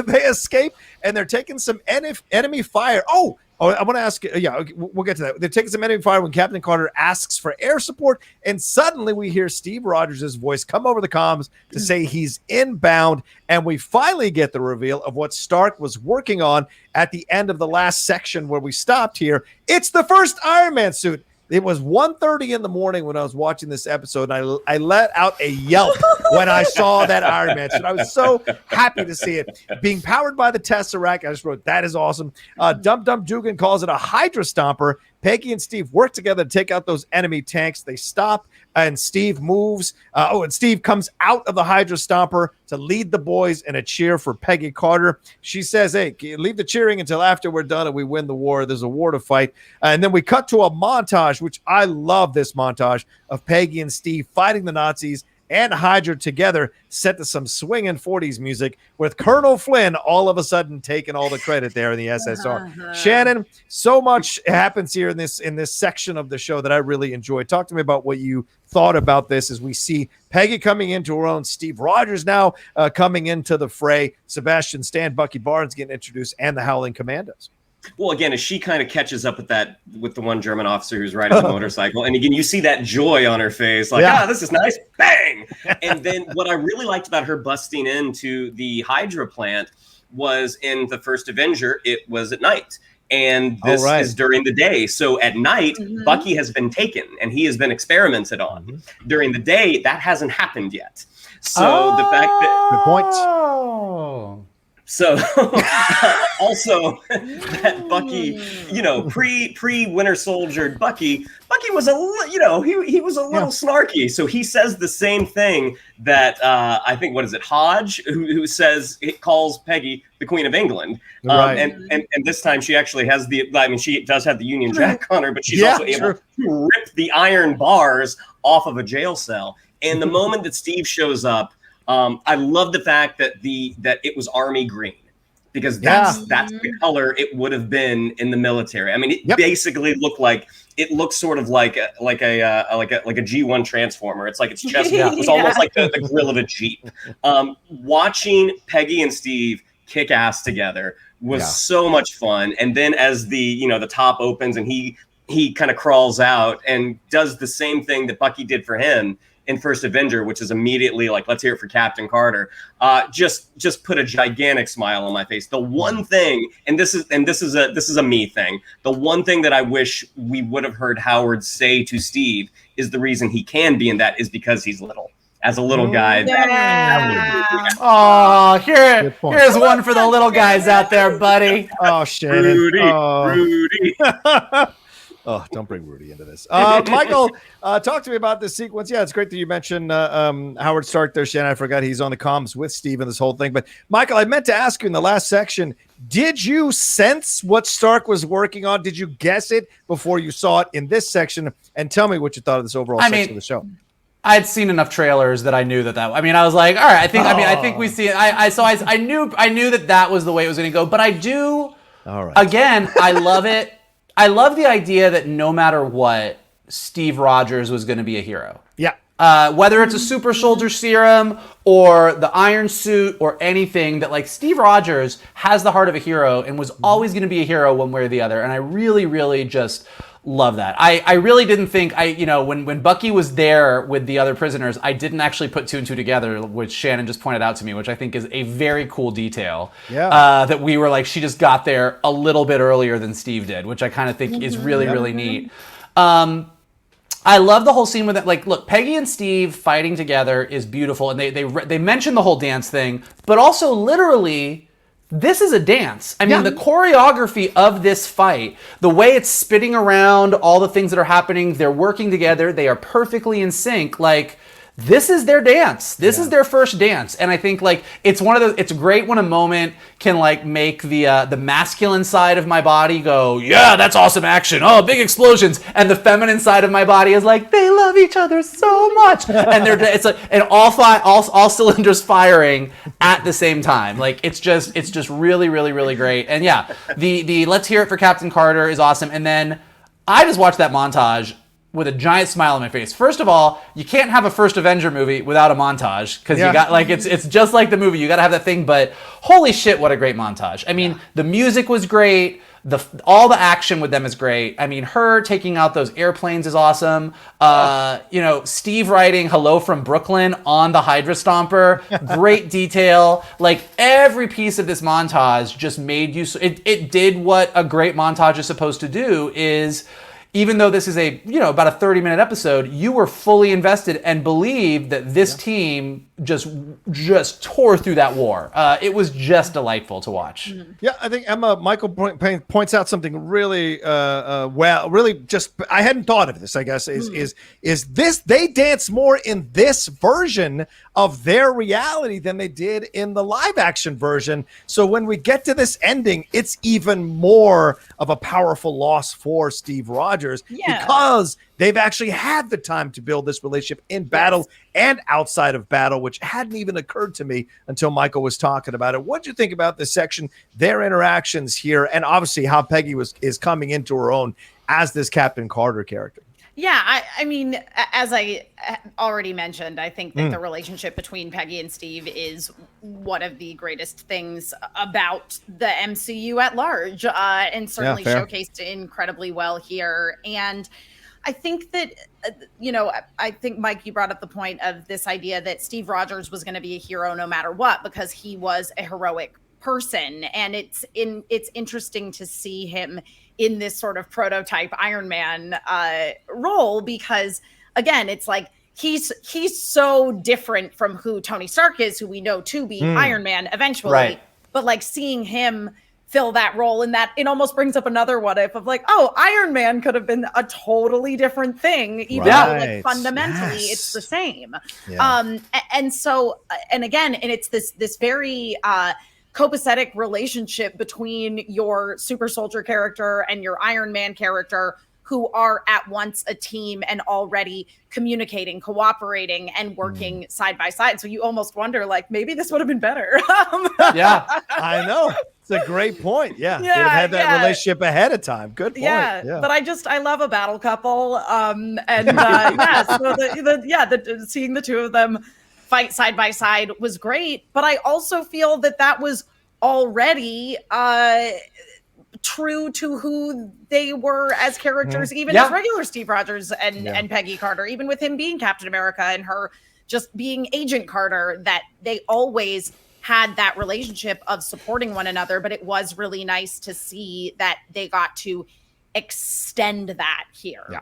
They escape, and they're taking some enemy fire. Oh, Oh, I want to ask. Yeah, we'll get to that. They're taking some enemy fire when Captain Carter asks for air support, and suddenly we hear Steve Rogers' voice come over the comms to say he's inbound, and we finally get the reveal of what Stark was working on at the end of the last section where we stopped here. It's the first Iron Man suit. It was 1:30 in the morning when I was watching this episode, and I let out a yelp when I saw that Iron Man suit. I was so happy to see it. Being powered by the Tesseract, I just wrote, that is awesome. Dum Dum Dugan calls it a Hydra Stomper. Peggy and Steve work together to take out those enemy tanks. They stop, and Steve moves. And Steve comes out of the Hydra Stomper to lead the boys in a cheer for Peggy Carter. She says, hey, leave the cheering until after we're done and we win the war. There's a war to fight. And then we cut to a montage, which I love this montage, of Peggy and Steve fighting the Nazis and Hydra together, set to some swinging 40s music, with Colonel Flynn all of a sudden taking all the credit there in the SSR. Shannon, so much happens here in this section of the show that I really enjoyed. Talk to me about what you thought about this as we see Peggy coming into her own, Steve Rogers now coming into the fray, Sebastian Stan, Bucky Barnes getting introduced, and the Howling Commandos. Well, again, as she kind of catches up with the one German officer who's riding the motorcycle, and again, you see that joy on her face, like, this is nice, bang! And then what I really liked about her busting into the Hydra plant was in the first Avenger, it was at night. And this is during the day. So at night, Bucky has been taken, and he has been experimented on. During the day, that hasn't happened yet. So the fact that... Good point. So also that Bucky, pre-Winter Soldier Bucky was he was a little snarky. So he says the same thing that I think, Hodge, who says, it calls Peggy the Queen of England. And this time she actually has she does have the Union Jack on her, but she's also able to rip the iron bars off of a jail cell. And the moment that Steve shows up, I love the fact that it was army green, because that's the color it would have been in the military. I mean, it basically looked sort of like a G1 transformer. It's like its chest was almost like the grill of a Jeep. Watching Peggy and Steve kick ass together was so much fun. And then as the top opens and he kind of crawls out and does the same thing that Bucky did for him in First Avenger, which is immediately like, let's hear it for Captain Carter. Just put a gigantic smile on my face. The one thing, and this is a me thing. The one thing that I wish we would have heard Howard say to Steve is the reason he can be in that is because he's little. As a little guy. Here's one for the little guys out there, buddy. Oh, Shannon. Rudy. Oh, don't bring Rudy into this. Michael, talk to me about this sequence. Yeah, it's great that you mentioned Howard Stark there, Shannon. I forgot he's on the comms with Steve in this whole thing. But, Michael, I meant to ask you in the last section, did you sense what Stark was working on? Did you guess it before you saw it in this section? And tell me what you thought of this overall section of the show. I'd seen enough trailers that I knew that. I was like, all right, I think we see it. I knew that was the way it was going to go. But I do, again, I love it. I love the idea that no matter what, Steve Rogers was going to be a hero. Yeah. Whether it's a super soldier serum or the iron suit or anything, that like Steve Rogers has the heart of a hero and was always going to be a hero one way or the other. And I really, really just love that. I really didn't think when Bucky was there with the other prisoners, I didn't actually put two and two together, which Shannon just pointed out to me, which I think is a very cool detail. Yeah. That we were like, she just got there a little bit earlier than Steve did, which I kind of think is really, really neat. I love the whole scene with it. Like, look, Peggy and Steve fighting together is beautiful, and they mention the whole dance thing, but also literally, this is a dance. I mean, the choreography of this fight, the way it's spinning around, all the things that are happening, they're working together, they are perfectly in sync. Like, this is their dance. This is their first dance. And I think like it's great when a moment can like make the masculine side of my body go, yeah, that's awesome action. Oh, big explosions. And the feminine side of my body is like, they love each other so much. And it's like, and all cylinders firing at the same time. Like it's just really, really, really great. And yeah, the let's hear it for Captain Carter is awesome. And then I just watched that montage with a giant smile on my face. First of all, you can't have a first Avenger movie without a montage, because you got like it's just like the movie. You got to have that thing. But holy shit, what a great montage! I mean, the music was great. All the action with them is great. I mean, her taking out those airplanes is awesome. Steve writing "Hello from Brooklyn" on the Hydra Stomper, great detail. Like every piece of this montage just made you. It did what a great montage is supposed to do. Is even though this is about a 30-minute episode, you were fully invested and believed that this team just tore through that war. It was just delightful to watch. Yeah, I think Michael points out something really really just I hadn't thought of this, I guess, is this they dance more in this version of their reality than they did in the live action version. So when we get to this ending, it's even more of a powerful loss for Steve Rogers because they've actually had the time to build this relationship in battle and outside of battle, which hadn't even occurred to me until Michael was talking about it. What do you think about this section, their interactions here, and obviously how Peggy is coming into her own as this Captain Carter character? Yeah, I mean, as I already mentioned, I think that the relationship between Peggy and Steve is one of the greatest things about the MCU at large, and certainly showcased incredibly well here. And I think that, I think, Mike, you brought up the point of this idea that Steve Rogers was going to be a hero no matter what, because he was a heroic person. And it's interesting to see him in this sort of prototype Iron Man role, because, again, it's like he's so different from who Tony Stark is, who we know to be Iron Man eventually. Right. But like seeing him fill that role, and that it almost brings up another what if of like, oh, Iron Man could have been a totally different thing, even though like fundamentally it's the same. And so, and again, and it's this very copacetic relationship between your super soldier character and your Iron Man character, who are at once a team and already communicating, cooperating, and working side by side. So you almost wonder, like, maybe this would have been better. I know. It's a great point. Yeah. They'd have had that relationship ahead of time. Good point. Yeah. But I love a battle couple. So seeing the two of them fight side by side was great. But I also feel that was already true to who they were as characters, even as regular Steve Rogers and Peggy Carter, even with him being Captain America and her just being Agent Carter, that they always had that relationship of supporting one another. But it was really nice to see that they got to extend that here.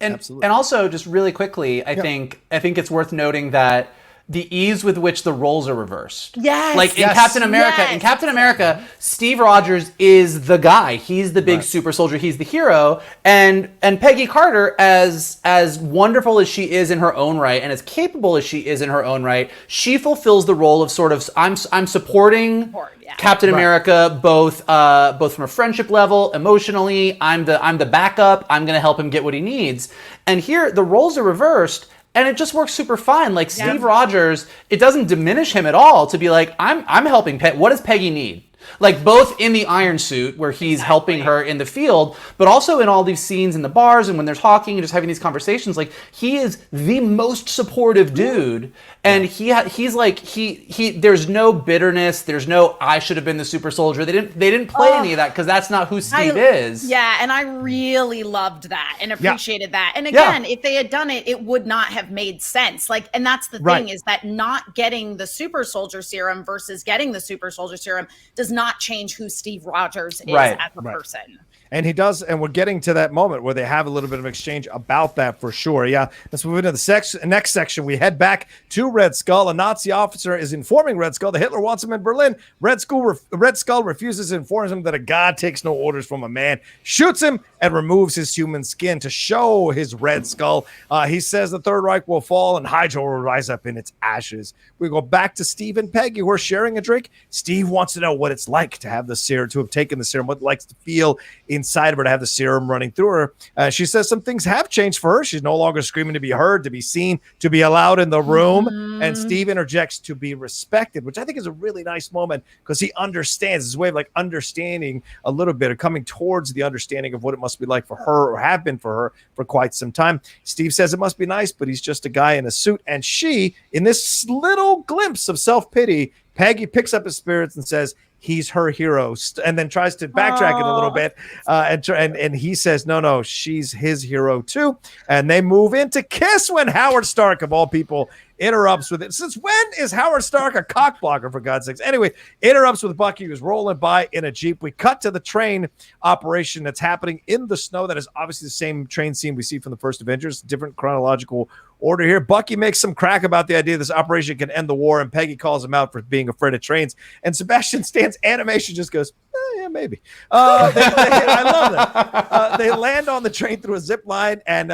Absolutely. And also, just really quickly, I think it's worth noting that the ease with which the roles are reversed. Like in Captain America, Steve Rogers is the guy. He's the big super soldier. He's the hero. And Peggy Carter, as wonderful as she is in her own right, and as capable as she is in her own right, she fulfills the role of sort of I'm supporting Captain America both from a friendship level, emotionally. I'm the backup. I'm going to help him get what he needs. And here the roles are reversed. And it just works super fine. Like Steve Rogers, it doesn't diminish him at all to be like, I'm helping what does Peggy need? Like both in the iron suit where he's helping her in the field, but also in all these scenes in the bars and when they're talking and just having these conversations. Like he is the most supportive dude, and he's like there's no bitterness, there's no I should have been the super soldier. They didn't play any of that because that's not who Steve is. Yeah, and I really loved that and appreciated that. And again, if they had done it, it would not have made sense. Like, and that's the thing is that not getting the super soldier serum versus getting the super soldier serum does not change who Steve Rogers is as a person. And he does, and we're getting to that moment where they have a little bit of exchange about that for sure. Yeah, let's move into the next section. We head back to Red Skull. A Nazi officer is informing Red Skull that Hitler wants him in Berlin. Red Skull refuses and informs him that a god takes no orders from a man, shoots him, and removes his human skin to show his Red Skull. He says the Third Reich will fall and Hydra will rise up in its ashes. We go back to Steve and Peggy, who are sharing a drink. Steve wants to know what it's like to have the serum, to have taken the serum, what it likes to feel inside of her to have the serum running through her. She says some things have changed for her. She's no longer screaming to be heard, to be seen, to be allowed in the room. And Steve interjects to be respected, which I think is a really nice moment because he understands. His way of like understanding a little bit, or coming towards the understanding of what it must be like for her, or have been for her for quite some time. Steve says it must be nice, but he's just a guy in a suit. And she, in this little glimpse of self-pity, Peggy picks up his spirits and says he's her hero, and then tries to backtrack it a little bit. And he says, no, she's his hero too. And they move into kiss when Howard Stark, of all people, interrupts with it. Since when is Howard Stark a cock blocker, for God's sakes? Anyway, interrupts with Bucky, who's rolling by in a Jeep. We cut to the train operation that's happening in the snow. That is obviously the same train scene we see from the first Avengers, different chronological order here. Bucky makes some crack about the idea this operation can end the war, and Peggy calls him out for being afraid of trains. And Sebastian Stan's animation just goes, yeah, maybe. I love that. They land on the train through a zip line, and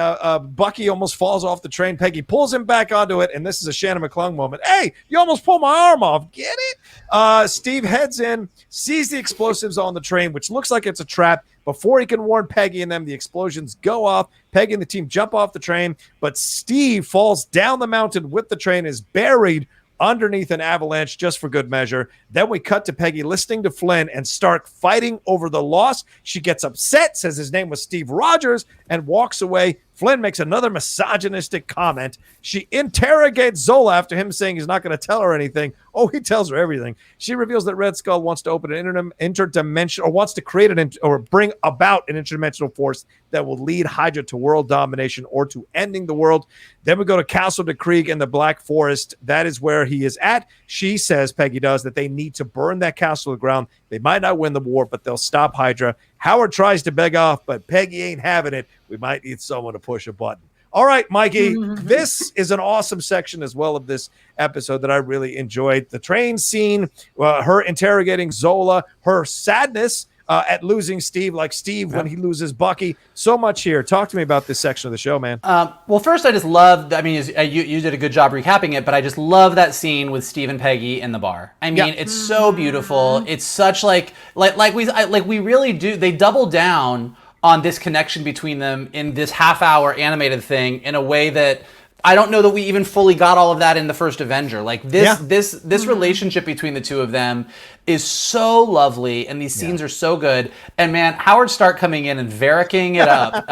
Bucky almost falls off the train. Peggy pulls him back onto it, and this is a Shannon McClung moment. Hey, you almost pulled my arm off. Get it? Steve heads in, sees the explosives on the train, which looks like it's a trap. Before he can warn Peggy and them, the explosions go off. Peggy and the team jump off the train, but Steve falls down the mountain with the train, is buried underneath an avalanche just for good measure. Then we cut to Peggy listening to Flynn and Stark fighting over the loss. She gets upset, says his name was Steve Rogers, and walks away. Flynn makes another misogynistic comment. She interrogates Zola after him saying he's not going to tell her anything. Oh, he tells her everything. She reveals that Red Skull wants to open an interdimensional, or wants to create or bring about an interdimensional force that will lead Hydra to world domination or to ending the world. Then we go to Castle de Krieg in the Black Forest. That is where he is at. She says, Peggy does, that they need to burn that castle to the ground. They might not win the war, but they'll stop Hydra. Howard tries to beg off, but Peggy ain't having it. We might need someone to push a button. All right, Mikey, this is an awesome section as well of this episode that I really enjoyed. The train scene, her interrogating Zola, her sadness at losing Steve, like Steve when he loses Bucky. So much here. Talk to me about this section of the show, man. Well, first, I just love, you did a good job recapping it, but I just love that scene with Steve and Peggy in the bar. I mean, it's so beautiful. It's such like we really do. They double down on this connection between them in this half-hour animated thing in a way that I don't know that we even fully got all of that in the first Avenger. Like this relationship between the two of them is so lovely, and these scenes are so good. And man, Howard Stark coming in and Varricking it up.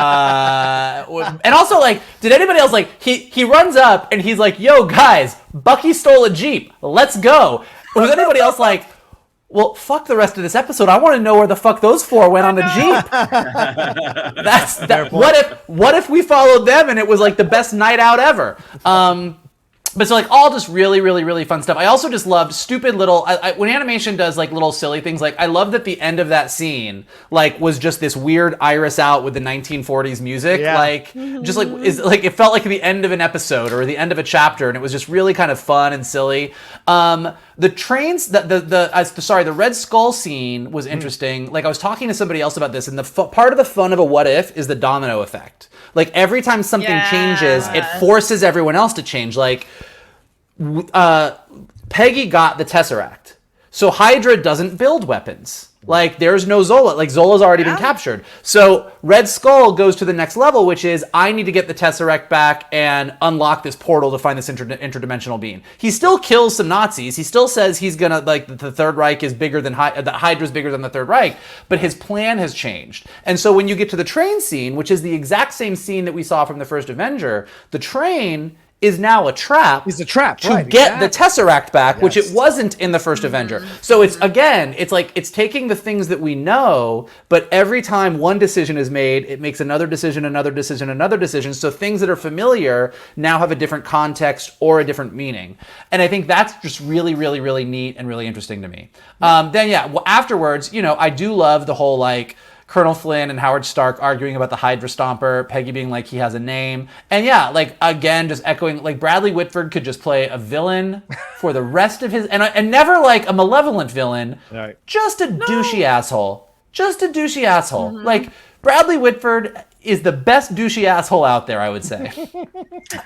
And also, like, did anybody else, like, he runs up and he's like, yo, guys, Bucky stole a Jeep. Let's go. Was anybody else like, well, fuck the rest of this episode. I want to know where the fuck those four went on the Jeep. What if we followed them and it was like the best night out ever? But so, like, all just really, really, really fun stuff. I also just loved stupid little, when animation does, like, little silly things, like, I love that the end of that scene, like, was just this weird iris out with the 1940s music. Yeah. Like, just, like, it felt like the end of an episode or the end of a chapter, and it was just really kind of fun and silly. The trains, the Red Skull scene was interesting. Like, I was talking to somebody else about this, and part of the fun of a what if is the domino effect. Like, every time something changes, it forces everyone else to change. Like, Peggy got the Tesseract. So Hydra doesn't build weapons. Like, there's no Zola. Like, Zola's already been captured. So Red Skull goes to the next level, which is, I need to get the Tesseract back and unlock this portal to find this interdimensional being. He still kills some Nazis. He still says he's gonna, like, the Third Reich is bigger than Hydra's bigger than the Third Reich, but his plan has changed. And so when you get to the train scene, which is the exact same scene that we saw from the first Avenger, the train is now a trap. It's a trap to get the Tesseract back, which it wasn't in the first Avenger. So it's like it's taking the things that we know, but every time one decision is made, it makes another decision, another decision, another decision. So things that are familiar now have a different context or a different meaning. And I think that's just really, really, really neat and really interesting to me. Afterwards, I do love the whole, like, Colonel Flynn and Howard Stark arguing about the Hydra Stomper, Peggy being like, he has a name. And again, just echoing, like, Bradley Whitford could just play a villain for the rest of his, and never like a malevolent villain, just a douchey asshole. Just a douchey asshole. Like, Bradley Whitford, is the best douchey asshole out there, I would say.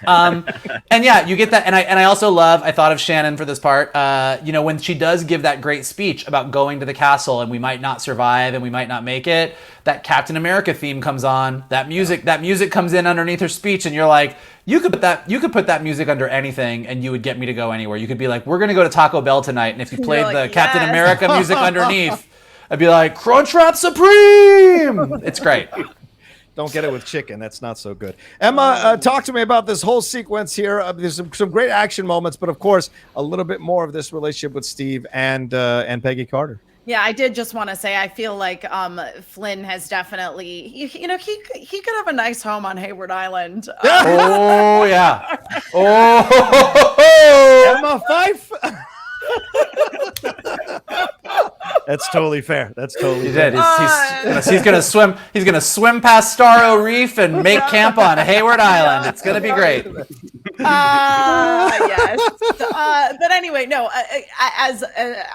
And yeah, you get that. And I also love, I thought of Shannon for this part, when she does give that great speech about going to the castle and we might not survive and we might not make it, that Captain America theme comes on, that music comes in underneath her speech, and you're like, you could put that music under anything and you would get me to go anywhere. You could be like, we're going to go to Taco Bell tonight. And if you played the Captain America music underneath, I'd be like, Crunchwrap Supreme. It's great. Don't get it with chicken. That's not so good. Emma, talk to me about this whole sequence here. There's some great action moments, but of course, a little bit more of this relationship with Steve and Peggy Carter. Yeah, I did just want to say I feel like Flynn has definitely, he could have a nice home on Hayward Island. Oh yeah. Emma Fyffe. That's totally fair. That's totally fair. He's gonna swim. He's gonna swim past Starro Reef and make camp on Hayward Island. It's gonna be great. Yes. But anyway, no. As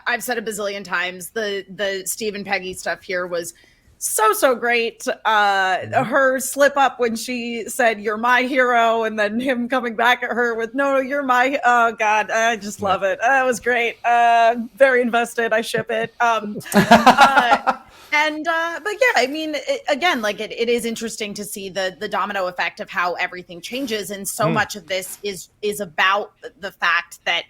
I've said a bazillion times, the Steve and Peggy stuff here was so great. Her slip up when she said, "You're my hero," and then him coming back at her with, "No, you're my." Oh God, I just love it. It was great. Very invested. I ship it. But yeah, I mean, it is interesting to see the domino effect of how everything changes, and so much of this is about the fact that,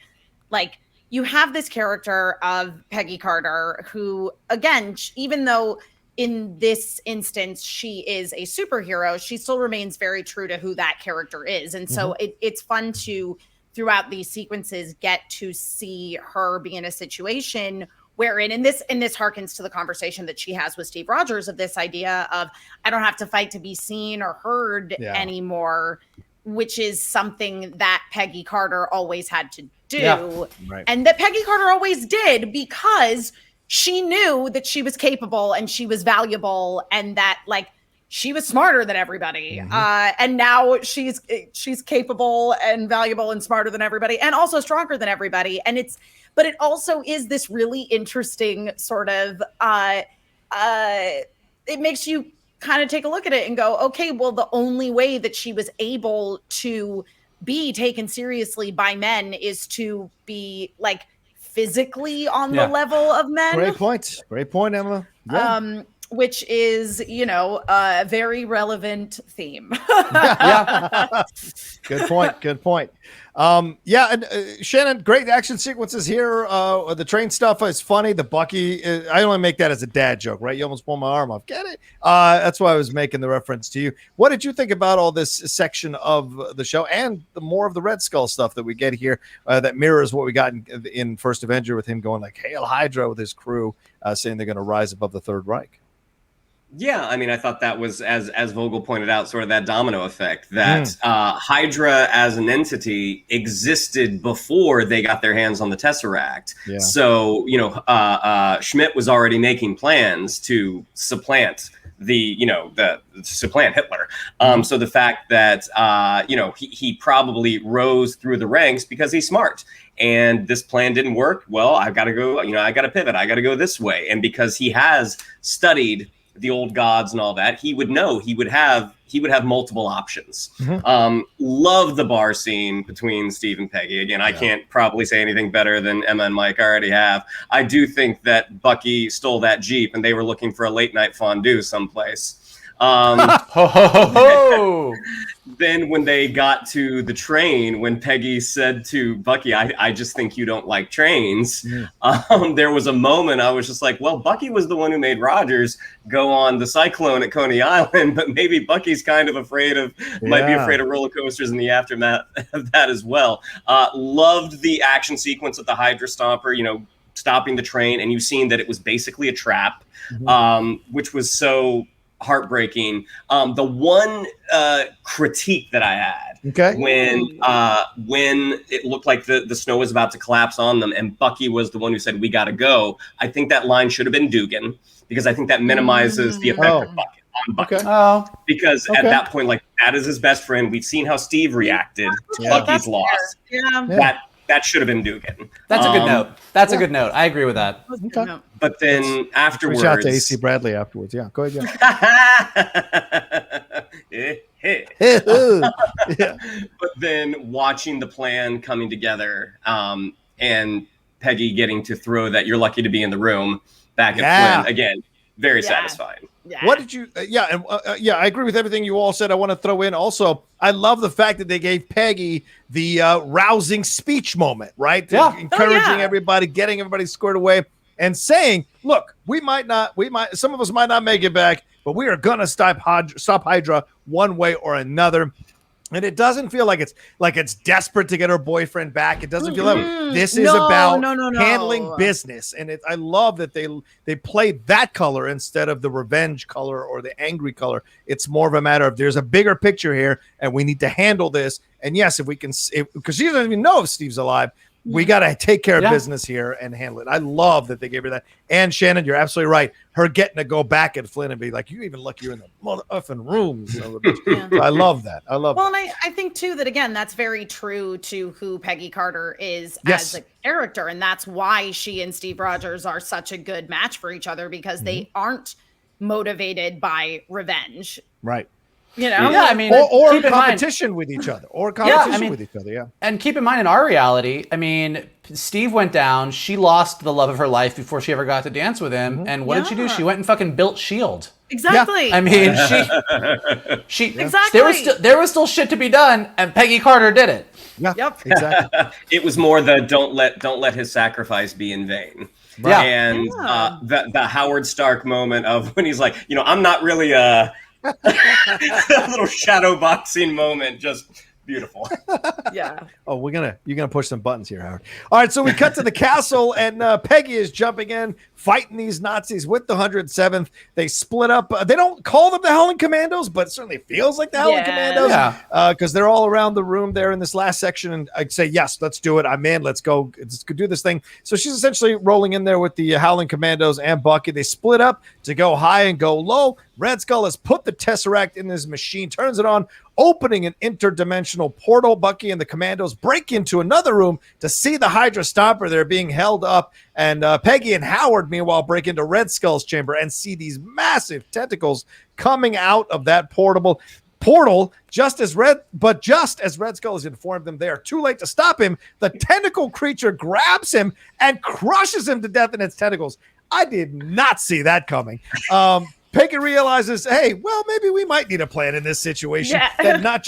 like, you have this character of Peggy Carter who, again, even though in this instance she is a superhero, she still remains very true to who that character is. And so it's fun to, throughout these sequences, get to see her be in a situation wherein, and this harkens to the conversation that she has with Steve Rogers of this idea of, I don't have to fight to be seen or heard anymore, which is something that Peggy Carter always had to do. Yeah. Right. And that Peggy Carter always did, because she knew that she was capable and she was valuable, and that, like, she was smarter than everybody. And now she's capable and valuable and smarter than everybody, and also stronger than everybody. And but it also is this really interesting sort of, it makes you kind of take a look at it and go, okay, well, the only way that she was able to be taken seriously by men is to be, like, physically on the level of men. Great point, Emma. Yeah. Which is, a very relevant theme. Good point. And Shannon, great action sequences here. The train stuff is funny. The Bucky, I only make that as a dad joke, right? You almost pulled my arm off. Get it? That's why I was making the reference to you. What did you think about all this section of the show and the more of the Red Skull stuff that we get here that mirrors what we got in First Avenger, with him going like, "Hail Hydra" with his crew, saying they're going to rise above the Third Reich? Yeah, I mean, I thought that was, as Vogel pointed out, sort of that domino effect, that Hydra as an entity existed before they got their hands on the Tesseract. Yeah. So, Schmidt was already making plans to supplant supplant Hitler. So the fact that, he probably rose through the ranks because he's smart. And this plan didn't work. Well, I've got to go, I got to pivot. I got to go this way. And because he has studied the old gods and all that, he would know he would have multiple options. Love the bar scene between Steve and Peggy. Again, I can't probably say anything better than Emma and Mike already have. I do think that Bucky stole that Jeep and they were looking for a late night fondue someplace. Then when they got to the train, when Peggy said to Bucky, I just think you don't like trains. There was a moment I was just like, well, Bucky was the one who made Rogers go on the Cyclone at Coney Island, but maybe Bucky's kind of might be afraid of roller coasters in the aftermath of that as well. Loved the action sequence of the Hydra Stomper, stopping the train, and you've seen that it was basically a trap, which was so heartbreaking. The one critique that I had when it looked like the snow was about to collapse on them and Bucky was the one who said, "We got to go," I think that line should have been Dugan, because I think that minimizes the effect of Bucky on Bucky. Because at that point, like, that is his best friend. We've seen how Steve reacted to Bucky's loss. That should have been Dugan. That's a good note. That's a good note. I agree with that. But then afterwards, reach out to AC Bradley afterwards. Yeah, go ahead. Yeah. But then watching the plan coming together, and Peggy getting to throw that "you're lucky to be in the room" back at Flynn again, very satisfying. Yeah. What did you? I agree with everything you all said. I want to throw in also, I love the fact that they gave Peggy the rousing speech moment, right? Encouraging everybody, getting everybody squared away, and saying, "Look, some of us might not make it back, but we are gonna stop Hydra one way or another." And it doesn't feel like it's desperate to get her boyfriend back. It doesn't feel like this is about handling business. And I love that they played that color instead of the revenge color or the angry color. It's more of a matter of there's a bigger picture here, and we need to handle this. And yes, if we can, because she doesn't even know if Steve's alive, we got to take care of business here and handle it. I love that they gave her that. And Shannon, you're absolutely right. Her getting to go back at Flynn and be like, "You even look, you're in the mother effing room." So I love that. Well, and I think too that again, that's very true to who Peggy Carter is as a character, and that's why she and Steve Rogers are such a good match for each other, because they aren't motivated by revenge, right? You know, I mean, or competition with each other, with each other. Yeah. And keep in mind, in our reality, I mean, Steve went down. She lost the love of her life before she ever got to dance with him. And what did she do? She went and fucking built S.H.I.E.L.D. Exactly. Yeah. I mean, she exactly. There was still shit to be done, and Peggy Carter did it. Yeah. Yep. Exactly. It was more the don't let his sacrifice be in vain. Yeah. And the Howard Stark moment of when he's like, I'm not really that little shadow boxing moment, just beautiful. Yeah. Oh, you're gonna push some buttons here, Howard. All right, so we cut to the castle, and Peggy is jumping in, fighting these Nazis with the 107th. They split up. They don't call them the Howling Commandos, but it certainly feels like the Howling Commandos. Because they're all around the room there in this last section. And I'd say, yes, let's do it. I'm in. Let's go. Let's do this thing. So she's essentially rolling in there with the Howling Commandos and Bucky. They split up to go high and go low. Red Skull has put the Tesseract in his machine, turns it on, opening an interdimensional portal. Bucky and the Commandos break into another room to see the Hydra Stomper. They're being held up. And Peggy and Howard, meanwhile, break into Red Skull's chamber and see these massive tentacles coming out of that portal. Just as Red Skull has informed them they are too late to stop him, the tentacle creature grabs him and crushes him to death in its tentacles. I did not see that coming. Peggy realizes, hey, well, maybe we might need a plan in this situation. That not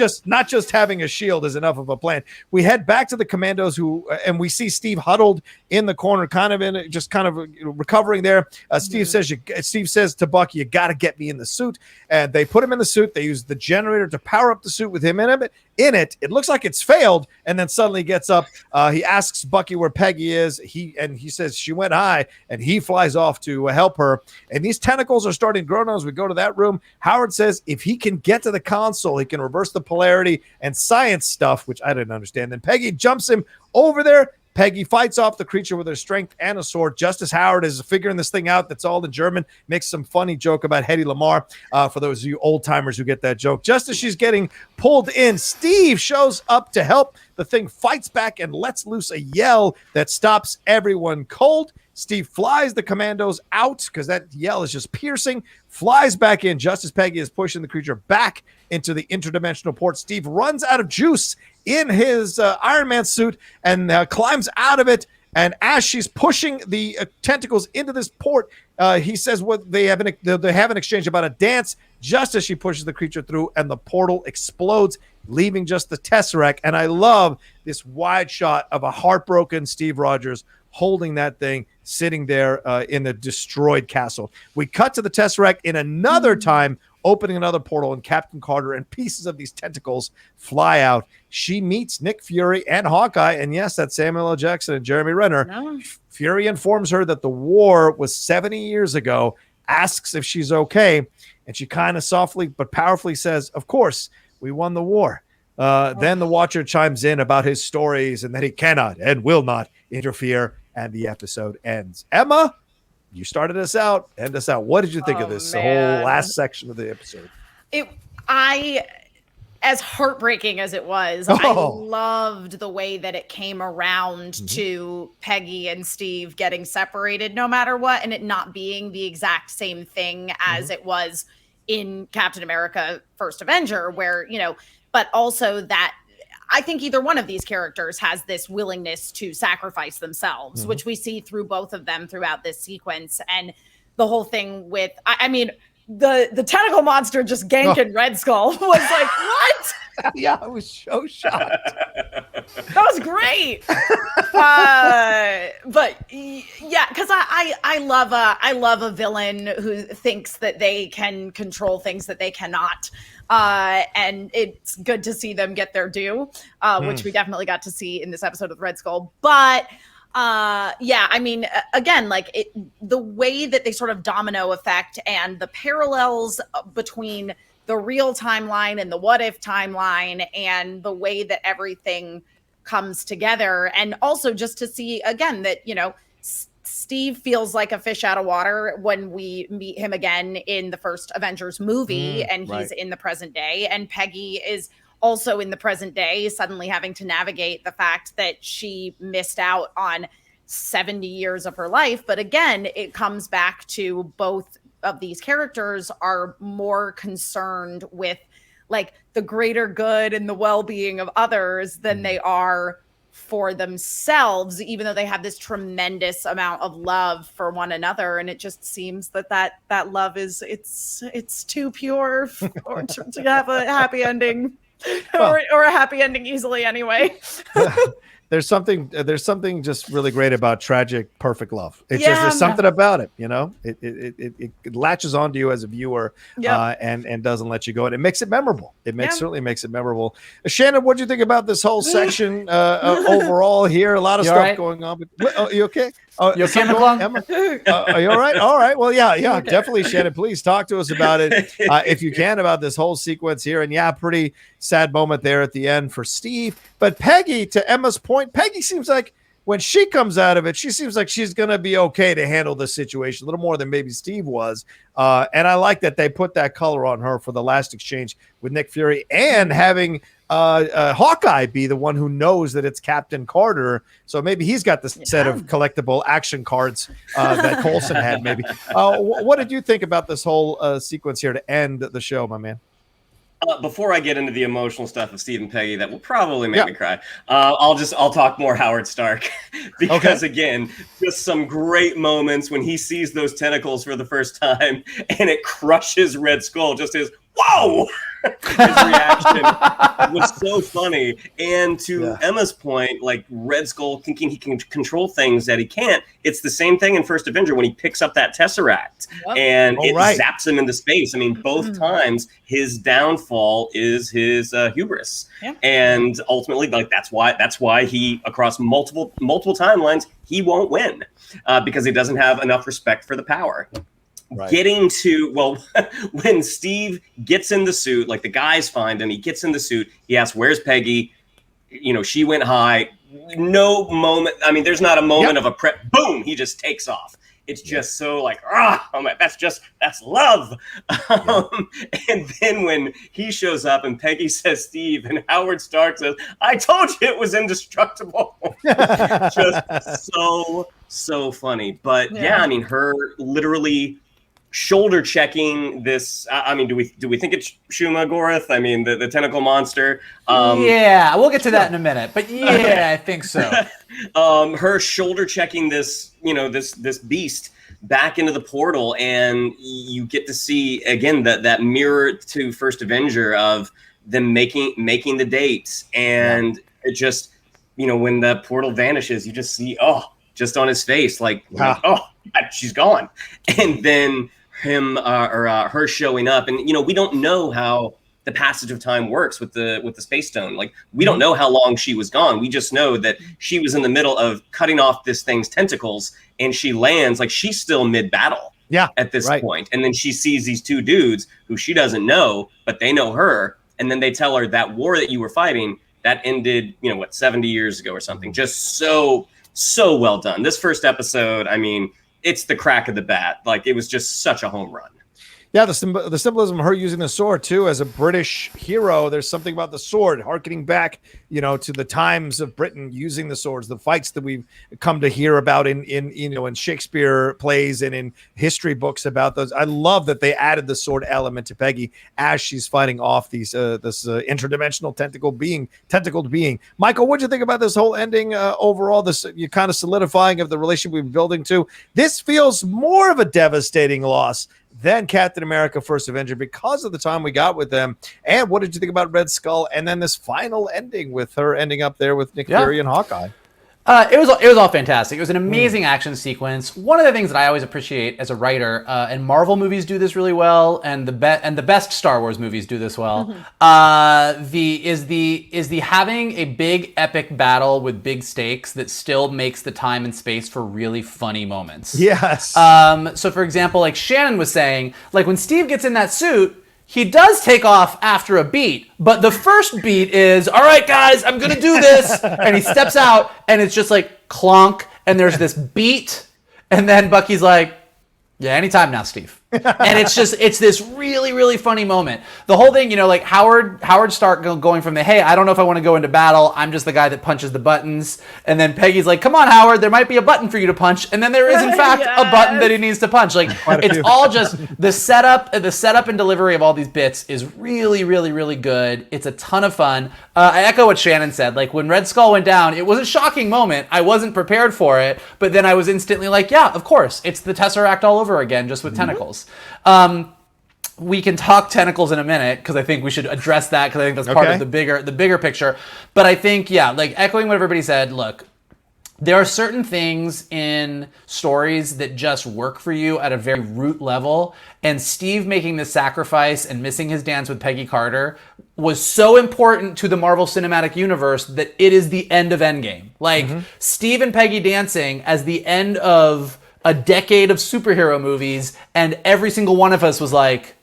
just having a shield is enough of a plan. We head back to the Commandos, and we see Steve huddled in the corner, kind of recovering there. Steve says to Bucky, "You got to get me in the suit." And they put him in the suit. They use the generator to power up the suit with him in it. It looks like it's failed, and then suddenly gets up. He asks Bucky where Peggy is. He says she went high, and he flies off to help her. And these tentacles are starting to grow now as we go to that room. Howard says if he can get to the console, he can reverse the polarity and science stuff, which I didn't understand. Then Peggy jumps him over there. Peggy fights off the creature with her strength and a sword, just as Howard is figuring this thing out. That's all in German. Makes some funny joke about Hedy Lamarr, for those of you old-timers who get that joke. Just as she's getting pulled in, Steve shows up to help. The thing fights back and lets loose a yell that stops everyone cold. Steve flies the Commandos out because that yell is just piercing, flies back in just as Peggy is pushing the creature back into the interdimensional port. Steve runs out of juice in his Iron Man suit and climbs out of it. And as she's pushing the tentacles into this port, he says they have an exchange about a dance just as she pushes the creature through, and the portal explodes, leaving just the Tesseract. And I love this wide shot of a heartbroken Steve Rogers holding that thing, sitting there in the destroyed castle. We cut to the Tesseract in another time, opening another portal, and Captain Carter and pieces of these tentacles fly out. She meets Nick Fury and Hawkeye, and yes, that's Samuel L. Jackson and Jeremy Renner. No. Fury informs her that the war was 70 years ago, asks if she's okay, and she kind of softly but powerfully says, of course, we won the war. Then the Watcher chimes in about his stories and that he cannot and will not interfere, and the episode ends. Emma, you started us out. End us out. What did you think of this whole last section of the episode? As heartbreaking as it was, I loved the way that it came around to Peggy and Steve getting separated no matter what, and it not being the exact same thing as it was in Captain America First Avenger, where, but also that I think either one of these characters has this willingness to sacrifice themselves, which we see through both of them throughout this sequence. And the whole thing with, the tentacle monster just ganking Red Skull was like, what? Yeah, I was so shocked. That was great. But yeah, because I love a villain who thinks that they can control things that they cannot. And it's good to see them get their due, which we definitely got to see in this episode of Red Skull. But again, the way that they sort of domino effect and the parallels between the real timeline and the what if timeline and the way that everything comes together. And also just to see again that, Steve feels like a fish out of water when we meet him again in the first Avengers movie, and he's in the present day, and Peggy is also in the present day, suddenly having to navigate the fact that she missed out on 70 years of her life. But again, it comes back to both of these characters are more concerned with the greater good and the well-being of others than they are for themselves, even though they have this tremendous amount of love for one another. And it just seems that love is it's too pure to have a happy ending. Or a happy ending easily anyway. There's something just really great about tragic, perfect love. It's just, there's something about it, it latches onto you as a viewer, and doesn't let you go. And it makes it memorable. Certainly makes it memorable. Shannon, what do you think about this whole section overall here? A lot of stuff going on. But, you okay? You okay, McClung? Emma? Are you all right? All right. Well, yeah, definitely, Shannon. Please talk to us about it, if you can, about this whole sequence here. And pretty sad moment there at the end for Steve. But Peggy, to Emma's point, Peggy seems like when she comes out of it, she seems like she's going to be okay to handle this situation a little more than maybe Steve was. And I like that they put that color on her for the last exchange with Nick Fury, and having Hawkeye be the one who knows that it's Captain Carter. So maybe he's got the set of collectible action cards that Coulson had maybe. What did you think about this whole sequence here to end the show, my man? Before I get into the emotional stuff of Steve and Peggy that will probably make me cry, I'll talk more Howard Stark because again, just some great moments when he sees those tentacles for the first time and it crushes Red Skull. Just his whoa, his reaction was so funny. And to Emma's point, Red Skull thinking he can control things that he can't. It's the same thing in First Avenger when he picks up that Tesseract and it zaps him into space. I mean, both times his downfall is his hubris, and ultimately, that's why he, across multiple timelines, he won't win because he doesn't have enough respect for the power. Right. Getting to, when Steve gets in the suit, the guys find him, he gets in the suit, he asks, where's Peggy? She went high. No moment. I mean, there's not a moment of a prep. Boom, he just takes off. It's just so that's love. And then when he shows up and Peggy says Steve and Howard Stark says, I told you it was indestructible. Just so funny. But I mean, her literally shoulder checking this. I mean, do we think it's Shuma Gorath? I mean, the tentacle monster. We'll get to that in a minute. But I think so. Her shoulder checking this, this beast back into the portal, and you get to see again that mirror to First Avenger of them making the dates, and it just, when the portal vanishes, you just see just on his face she's gone, and then him or her showing up, and we don't know how the passage of time works with the space stone. We don't know how long she was gone. We just know that she was in the middle of cutting off this thing's tentacles, and she lands she's still mid-battle at this point. And then she sees these two dudes who she doesn't know, but they know her, and then they tell her that war that you were fighting that ended 70 years ago or something. Just so well done. This first episode, I mean, it's the crack of the bat. It was just such a home run. Yeah, the symbolism of her using the sword too as a British hero. There's something about the sword harkening back, to the times of Britain using the swords, the fights that we've come to hear about in Shakespeare plays and in history books about those. I love that they added the sword element to Peggy as she's fighting off this interdimensional tentacled being. Michael, what'd you think about this whole ending overall? This you kind of solidifying of the relationship we've been building to. This feels more of a devastating loss than Captain America First Avenger because of the time we got with them. And what did you think about Red Skull? And then this final ending with her ending up there with Nick Fury and Hawkeye. It was all fantastic. It was an amazing action sequence. One of the things that I always appreciate as a writer, and Marvel movies do this really well, and the best Star Wars movies do this well. Is the having a big epic battle with big stakes that still makes the time and space for really funny moments. Yes. So for example, like Shannon was saying, like when Steve gets in that suit, he does take off after a beat, but the first beat is, all right, guys, I'm going to do this. And he steps out, and it's just like clonk, and there's this beat. And then Bucky's like, yeah, anytime now, Steve. And it's this really, really funny moment. The whole thing, like Howard Stark going from the, hey, I don't know if I want to go into battle. I'm just the guy that punches the buttons. And then Peggy's like, come on, Howard, there might be a button for you to punch. And then there is, in fact, a button that he needs to punch. Like, it's all just the setup and delivery of all these bits is really, really, really good. It's a ton of fun. I echo what Shannon said. Like, when Red Skull went down, it was a shocking moment. I wasn't prepared for it. But then I was instantly like, yeah, of course. It's the Tesseract all over again, just with tentacles. We can talk tentacles in a minute because I think we should address that because I think that's part of the bigger picture. But I think, like echoing what everybody said, look, there are certain things in stories that just work for you at a very root level. And Steve making the sacrifice and missing his dance with Peggy Carter was so important to the Marvel Cinematic Universe that it is the end of Endgame. Like Steve and Peggy dancing as the end of a decade of superhero movies, and every single one of us was like,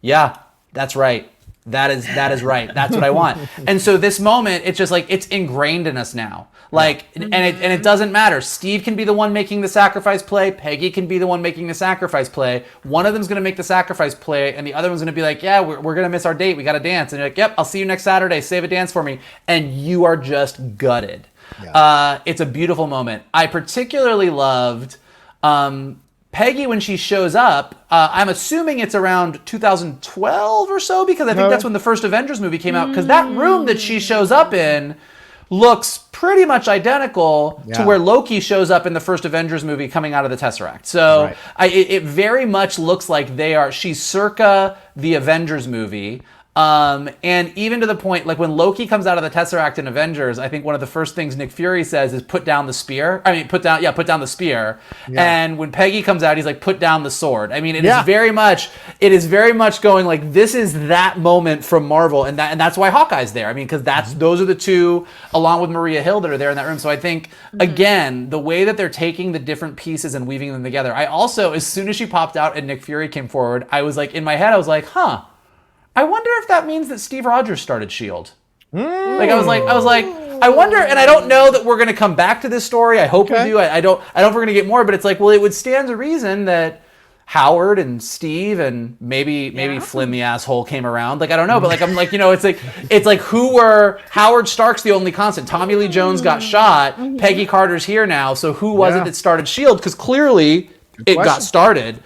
yeah, that's right. That is right. That's what I want. And so this moment, it's just like, it's ingrained in us now. Like, and it doesn't matter. Steve can be the one making the sacrifice play. Peggy can be the one making the sacrifice play. One of them's going to make the sacrifice play, and the other one's going to be like, yeah, we're going to miss our date. We got to dance. And you're like, yep, I'll see you next Saturday. Save a dance for me. And you are just gutted. Yeah. It's a beautiful moment. I particularly loved Peggy, when she shows up, I'm assuming it's around 2012 or so, because I think that's when the first Avengers movie came out, because that room that she shows up in looks pretty much identical to where Loki shows up in the first Avengers movie coming out of the Tesseract. So it very much looks like she's circa the Avengers movie. And even to the point, like when Loki comes out of the Tesseract in Avengers, I think one of the first things Nick Fury says is put down the spear. Put down the spear. Yeah. And when Peggy comes out, he's like, put down the sword. I mean, it is very much going like, this is that moment from Marvel. And that's why Hawkeye's there. I mean, because those are the two, along with Maria Hill, that are there in that room. So I think, again, the way that they're taking the different pieces and weaving them together. I also, as soon as she popped out and Nick Fury came forward, I was like, in my head, I was like, I wonder if that means that Steve Rogers started S.H.I.E.L.D. Like I was like, I wonder, and I don't know that we're going to come back to this story. I hope we do. I don't know if we're going to get more, but it's like, well, it would stand to reason that Howard and Steve and maybe Flynn the asshole came around. Like, I don't know, but like, I'm like, it's like who were Howard Stark's the only constant. Tommy Lee Jones got shot. Peggy Carter's here now. So who was it that started S.H.I.E.L.D.? Because clearly it got started.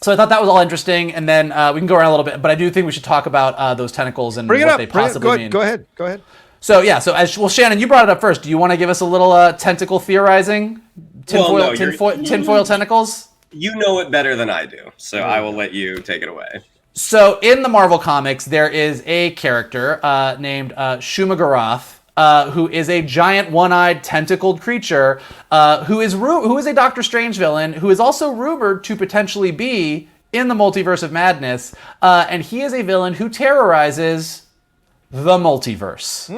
So I thought that was all interesting, and then we can go around a little bit, but I do think we should talk about those tentacles and what they possibly mean. Go ahead. So Shannon, you brought it up first. Do you want to give us a little tentacle theorizing? Tinfoil tentacles? You know it better than I do, so I will let you take it away. So in the Marvel comics, there is a character named Shumagaroth, who is a giant one-eyed tentacled creature who is a Doctor Strange villain who is also rumored to potentially be in the Multiverse of Madness, and he is a villain who terrorizes the multiverse.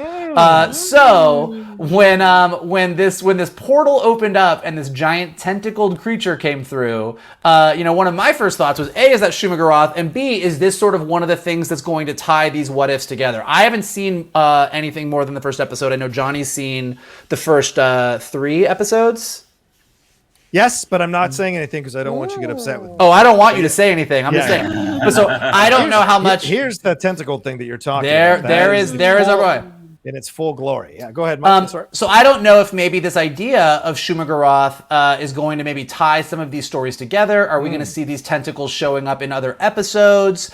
So when this portal opened up and this giant tentacled creature came through, one of my first thoughts was A, is that Shumagaroth, and B, is this sort of one of the things that's going to tie these what ifs together? I haven't seen anything more than the first episode. I know Johnny's seen the first 3 episodes. Yes, but I'm not saying anything because I don't want you to get upset with me. Oh, I don't want you to say anything. I'm just saying. But so I don't know how much. Here's the tentacle thing that you're talking about. There is a right. In its full glory. Yeah, go ahead, Mike. So I don't know if maybe this idea of Shuma-Gorath is going to maybe tie some of these stories together. Are we going to see these tentacles showing up in other episodes?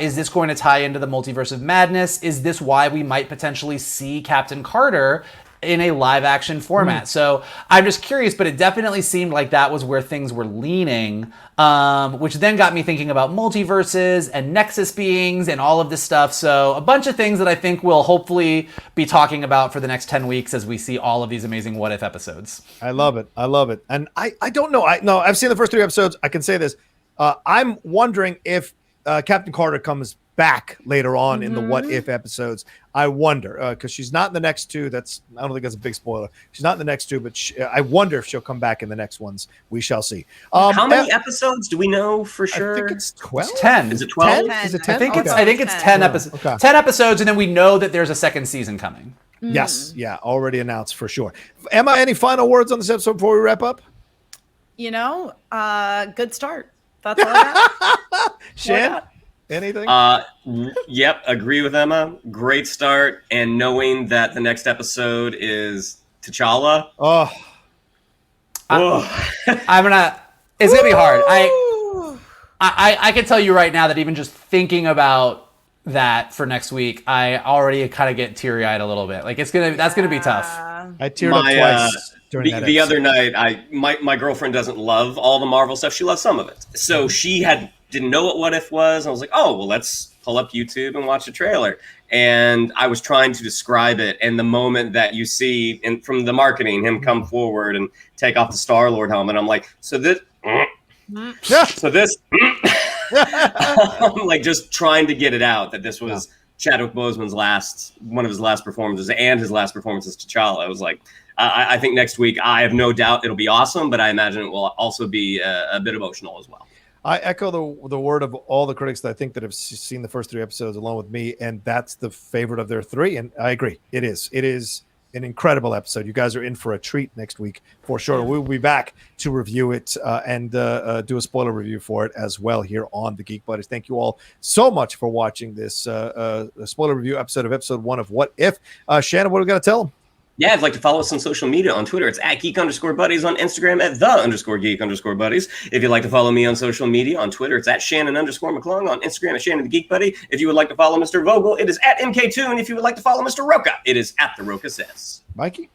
Is this going to tie into the Multiverse of Madness? Is this why we might potentially see Captain Carter in a live action format? So I'm just curious, but it definitely seemed like that was where things were leaning, which then got me thinking about multiverses and Nexus beings and all of this stuff. So a bunch of things that I think we'll hopefully be talking about for the next 10 weeks as we see all of these amazing What If episodes. I love it. And I don't know. I've seen the first 3 episodes. I can say this. I'm wondering if Captain Carter comes back later on in the What If episodes. I wonder, because she's not in the next 2. I don't think that's a big spoiler. She's not in the next 2, but I wonder if she'll come back in the next ones. We shall see. How many episodes do we know for sure? I think it's 12. It's 10. Is it 12? 10? Is it 10? I think it's 10 episodes. Okay. 10 episodes, and then we know that there's a second season coming. Yes, yeah, already announced for sure. Emma, any final words on this episode before we wrap up? Good start. That's all I got. Shan? Anything? Yep, agree with Emma. Great start, and knowing that the next episode is T'Challa. It's gonna be hard. I can tell you right now that even just thinking about that for next week, I already kind of get teary-eyed a little bit. Like that's gonna be tough. I teared up twice during that the other night. My girlfriend doesn't love all the Marvel stuff. She loves some of it. So she didn't know what If was. I was like, oh, well, let's pull up YouTube and watch a trailer. And I was trying to describe it. And the moment that you see from the marketing, him come forward and take off the Star-Lord helmet, I'm like, I'm like just trying to get it out that this was Chadwick Boseman's one of his last performances and his last performance as T'Challa. I was like, I think next week, I have no doubt it'll be awesome, but I imagine it will also be a bit emotional as well. I echo the word of all the critics that I think that have seen the first 3 episodes along with me, and that's the favorite of their 3. And I agree, it is an incredible episode. You guys are in for a treat next week for sure. We'll be back to review it and do a spoiler review for it as well here on the Geek Buddies. Thank you all so much for watching this spoiler review episode of episode 1 of What If. Shannon, what are we going to tell them? Yeah, if you'd like to follow us on social media, on Twitter, it's at Geek_Buddies, on Instagram at @the_Geek_Buddies. If you'd like to follow me on social media, on Twitter, it's at Shannon_McClung, on Instagram at Shannon the Geek Buddy. If you would like to follow Mr. Vogel, it is at MK2, and if you would like to follow Mr. Rocha, it is at the Rocha Says. Mikey?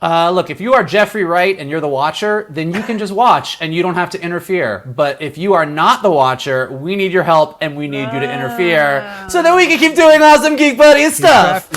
Look, if you are Jeffrey Wright and you're the watcher, then you can just watch and you don't have to interfere. But if you are not the watcher, we need your help and we need you to interfere so that we can keep doing awesome Geek Buddies stuff.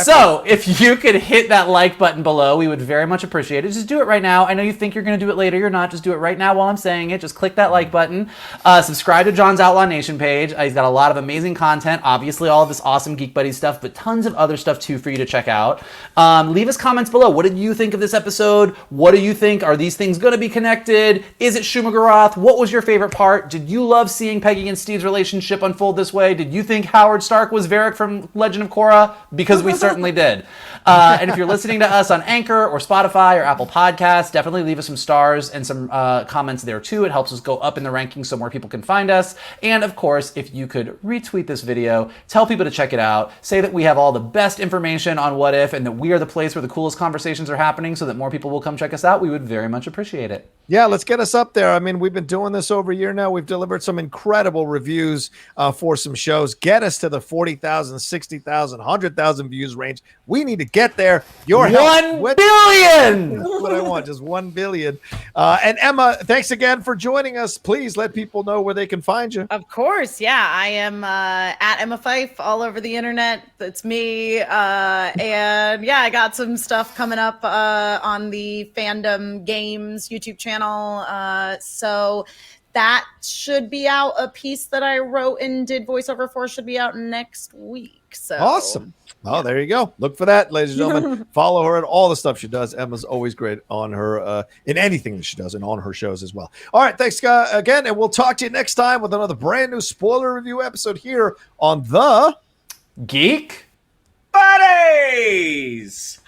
So if you could hit that like button below, we would very much appreciate it. Just do it right now. I know you think you're going to do it later. You're not. Just do it right now while I'm saying it. Just click that like button. Subscribe to John's Outlaw Nation page. He's got a lot of amazing content. Obviously, all of this awesome Geek Buddies stuff, but tons of other stuff too for you to check out. Leave us comments below. What did you think of this episode? What do you think? Are these things going to be connected? Is it Shuma-Gorath? What was your favorite part? Did you love seeing Peggy and Steve's relationship unfold this way? Did you think Howard Stark was Varric from Legend of Korra? Because we certainly did. And if you're listening to us on Anchor or Spotify or Apple Podcasts, definitely leave us some stars and some comments there too. It helps us go up in the rankings so more people can find us. And of course, if you could retweet this video, tell people to check it out, say that we have all the best information on What If and that we are the place where the coolest conversations are happening so that more people will come check us out, we would very much appreciate it. Yeah, let's get us up there. I mean, we've been doing this over a year now. We've delivered some incredible reviews for some shows. Get us to the 40,000, 60,000, 100,000 views range. We need to get there. Your help. 1 billion! That's what I want, just 1 billion. And Emma, thanks again for joining us. Please let people know where they can find you. Of course, yeah. I am at Emma Fyffe all over the internet. That's me. And yeah, I got some stuff coming up on the Fandom Games YouTube channel. So that should be out. A piece that I wrote and did voiceover for should be out next week. So awesome. Oh, there you go. Look for that, ladies and gentlemen. Follow her and all the stuff she does. Emma's always great on her in anything that she does and on her shows as well. All right, thanks again, and we'll talk to you next time with another brand new spoiler review episode here on the Geek Buddies.